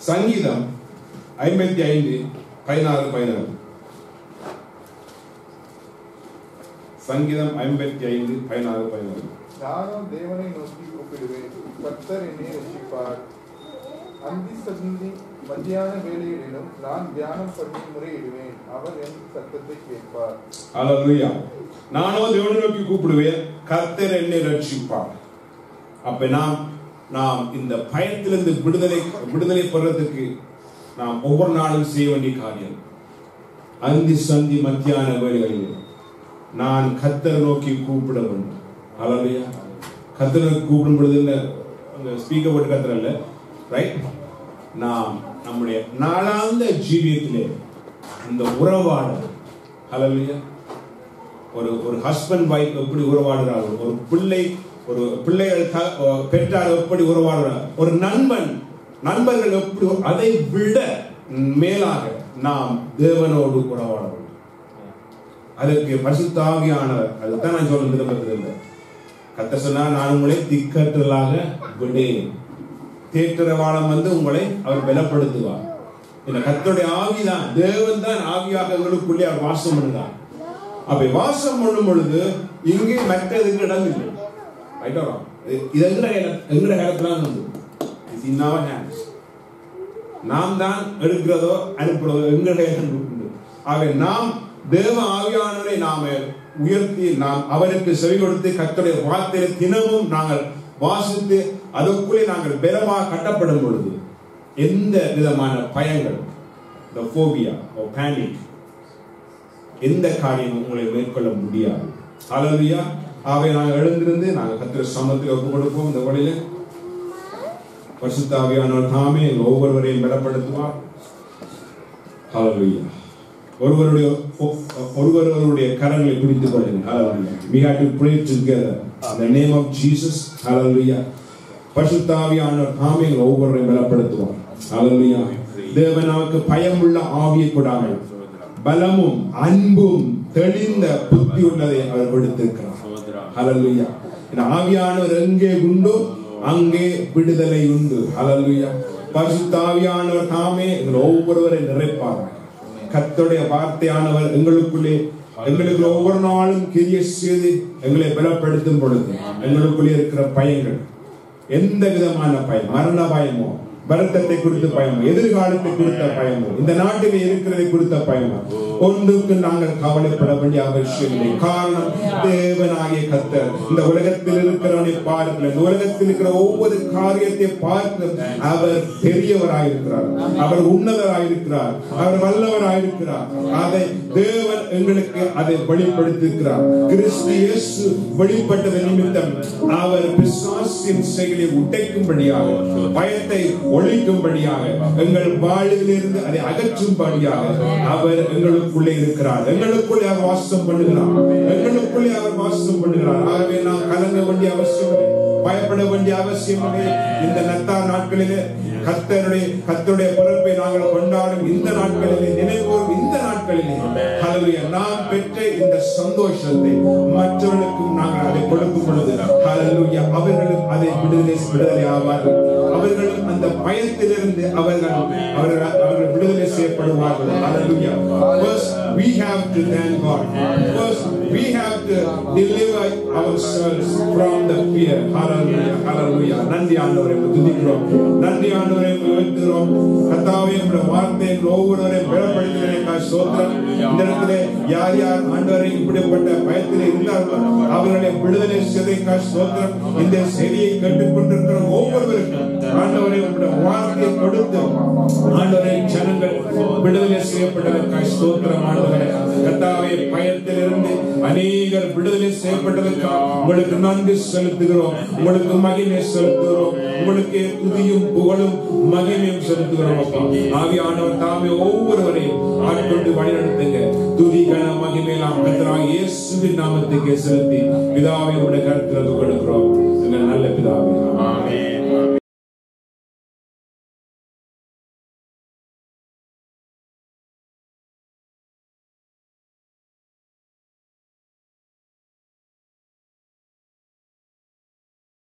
சங்கீதம் 55:16. சங்கீதம் 55:16. நானும் தேவனை நோக்கி கூப்பிடுவேன், கர்த்தர் என்னை ரட்சிப்பார். அந்தி சந்தி மத்தியான வேளையிலும் நான் தியானம் பண்ணி முறையிடுவேன், அவர் என் சத்தத்தை கேட்பார். ஹல்லேலூயா. நானும் தேவனை நோக்கி கூப்பிடுவேன், கர்த்தர் என்னை ரட்சிப்பார். அப்ப நாம் இந்த பயத்திலிருந்து விடுதலை பெறதுக்கு நாம் ஒவ்வொரு நாளும் செய்ய வேண்டிய காரியம், அந்தி சந்தி மத்தியான வேளைகளில் நான் கர்த்தரை நோக்கி கூப்பிட வேண்டும். ஹல்லேலூயா. கர்த்தரை கூப்பிடும் பொழுது ஸ்பீக்கர் போட்டு கர்த்தர் அல்ல, ரைட்? நாம் நம்முடைய நாளாந்த ஜீவியத்திலே அந்த உறவாடல், ஹல்லேலூயா, ஒரு ஹஸ்பண்ட் வைஃப் எப்படி உறவாடுறார்கள், ஒரு பிள்ளைகள் பெற்றார் எப்படி உறவாடுறார், ஒரு நண்பர்கள் எப்படி, அதை விட மேலாக நாம் தேவனோடு உறவாட வேண்டும். அதற்கு பரிசுத்த ஆவியானவர், அதுதான் நான் சொல்ல திரும்ப கர்த்தர் சொன்னார், நான் உங்களை திக்கற்றலாக விடேன். தேற்றரவாளம் வந்து உங்களை அவர் பலப்படுத்துவார். இந்த கர்த்தருடைய ஆவிதான், தேவன் தான் ஆவியாக எங்களுக்குள்ளே அவர் வாசம் பண்ணுகிறார். அப்ப வாசம் பண்ணும் பொழுது இங்கே மற்றதுக்கு இடம் இல்லை. இது எங்கட காலத்துல நாம் தான் எடுக்கிறதோ அனுப்புறதோ எங்களுடைய ஆக நாம் தேவ ஆவியானவரை நாம உயர்த்தி நாம் அவருக்கு செவி கொடுத்து கர்த்தருடைய வார்த்தையை தினமும் நாங்கள் வாசித்து அதற்குள்ளே நாங்கள் பலமாக கட்டப்படும் பொழுது எந்த விதமான பயங்கள், the phobia or panic, எந்த காரியமும் உங்களை மேற்கொள்ள முடியாது. ஹல்லேலூயா. ஆகவே நாங்கள் எழுந்திருந்து நாங்கள் கர்த்தருடைய சமூகத்தில் ஒப்புக் கொடுப்போம். இந்த வழியில பரிசுத்த ஆவியானவர் தாமே ஒவ்வொருவரையும் பலப்படுத்துவார். ஹல்லேலூயா. ஒருவருடைய கரங்களை பிடித்துக் கொள்ளுங்கள். ஹல்லேலூயா. We have to pray together in the name of Jesus. ஹல்லேலூயா. பரிசுத்த ஆவியானவர் தாமே ஒவ்வொருவரையும் பலப்படுத்துவார். ஹல்லேலூயா. தேவன் நமக்கு பயமுள்ள ஆவியை கொடாமல் பலமும் அன்பும் தெளிந்த புத்தி உள்ளதை அவர் கொடுத்திருக்கிறார். ஹல்லேலூயா. இந்த ஆவியானவர் எங்கே உண்டோ அங்கே விடுதலை உண்டு. ஹல்லேலூயா. பரிசுத்த ஆவியானவர் தாமே ஒவ்வொருவரை நிறைப்பார். கர்த்தருடைய வார்த்தையானவர் எங்களுக்கு ஒவ்வொரு நாளும் கிரியை செய்து எங்களை பலப்படுத்தும் பொழுது எங்களுக்குள்ளே இருக்கிற பயங்கள், எந்த விதமான பயம், மரண பயமோ, வருத்தத்தை குறித்த பயமோ, எதிர்காலத்தை குறித்த பயமோ, இந்த நாட்டிலே இருக்கிறதை குறித்த பயமோ, ஒன்றுக்கு நாங்கள் கவலைப்பட வேண்டிய அவசியம் இல்லை. காரணம், தேவனாகிய கர்த்தர் இந்த உலகத்தில் இருக்கிறவனை பார்க்கல, இந்த உலகத்தில் இருக்கிற ஒவ்வொரு காரியத்தை பார்க்க அவர் பெரியவராயிருக்கிறார், அவர் உன்னதராயிருக்கிறார், அவர் வல்லவராயிருக்கிறார். அதை தேவன் எங்களுக்கு அதை வெளிப்படுத்தியிருக்கிறார். கிறிஸ்து இயேசு வெளிப்பட்டது நிமித்தம் அவர் பிசாசின் செயலை உடைக்கும்படியாக, பயத்தை ஒழிக்கும்படியாக, எங்கள் வாழ்விலிருந்து அதை அகற்றும்படியாக அவர் எங்களுக்குள்ளே இருக்கிறார். எங்களுக்குள்ளே அவர் வாசம் பண்ணுகிறார். எங்களுக்குள்ளே அவர் வாசம் பண்ணுகிறார். ஆகவே நாம் கலங்க வேண்டிய அவசியம் இல்லை, பயப்பட வேண்டிய அவசியம் இல்லை. இந்த நத்தார் நாட்களிலே கர்த்தருடைய பிறப்பை நாங்கள் கொண்டாடும் இந்த நாட்களிலே, நினைவோரும் இந்த நாட்களிலே, ஹல்லேலூயா, நாம் பெற்ற இந்த சந்தோஷத்தை மற்றவர்களுக்கும் நாங்கள் அதை கொடுக்கும் பொழுது, ஹல்லேலூயா, அவர்களும் அதை விடுதலை ஆவார்கள். அவர்களும் அந்த பயத்திலிருந்து அவர்கள் விடுதலை செய்யப்படுவார்கள். ஹல்லேலூயா. we have to thank God. First, we have to deliver ourselves from the fear. Hallelujah, hallelujah. நன்றி ஆண்டவரே, துதிக்கிறோம். நன்றி ஆண்டவரே, உயர்த்துகிறோம். கர்த்தாவே, உம்முடைய வார்த்தைகள் ஒவ்வொருவரையும் பலப்படுத்துகிறேன். ஸ்தோத்திரம். இந்த இடத்திலே யார் யார் ஆண்டவரே இப்படிப்பட்ட பயத்திலே இருந்தார்களோ அவர்களை விடுதலை செய்த ஸ்தோத்திரம். இந்த செய்தியை கேட்டுக்கொண்டிருக்கிற ஒவ்வொருவருக்கும் ஆண்டவரே உம்முடைய வார்த்தையை கொடுத்து ஆண்டவரே ஜனங்கள் விடுதலை செய்யப்பட்டதற்காக ஸ்தோத்திரம். ஆண்டவரே கர்த்தாவே, பயத்திலிருந்து அநேகர் விடுதலை செய்யப்பட்டதற்காக உங்களுக்கு நன்றி செலுத்துகிறோம். உங்களுக்கு மகிமை செலுத்துகிறோம். உங்களுக்கு துதியும் புகழும் மகிமையும் செலுத்துகிறோம். அப்பா ஆவியானவர் தாமே ஒவ்வொருவரையும் ஆட்கொண்டு வழிநடத்துங்க. துதி கன மகிமையெல்லாம் கர்த்தராகிய இயேசுவின் நாமத்துக்கே செலுத்தி பிதாவே உம்முடைய கரத்தில் கொடுக்கிறோம். எங்கள் நல்ல பிதாவே.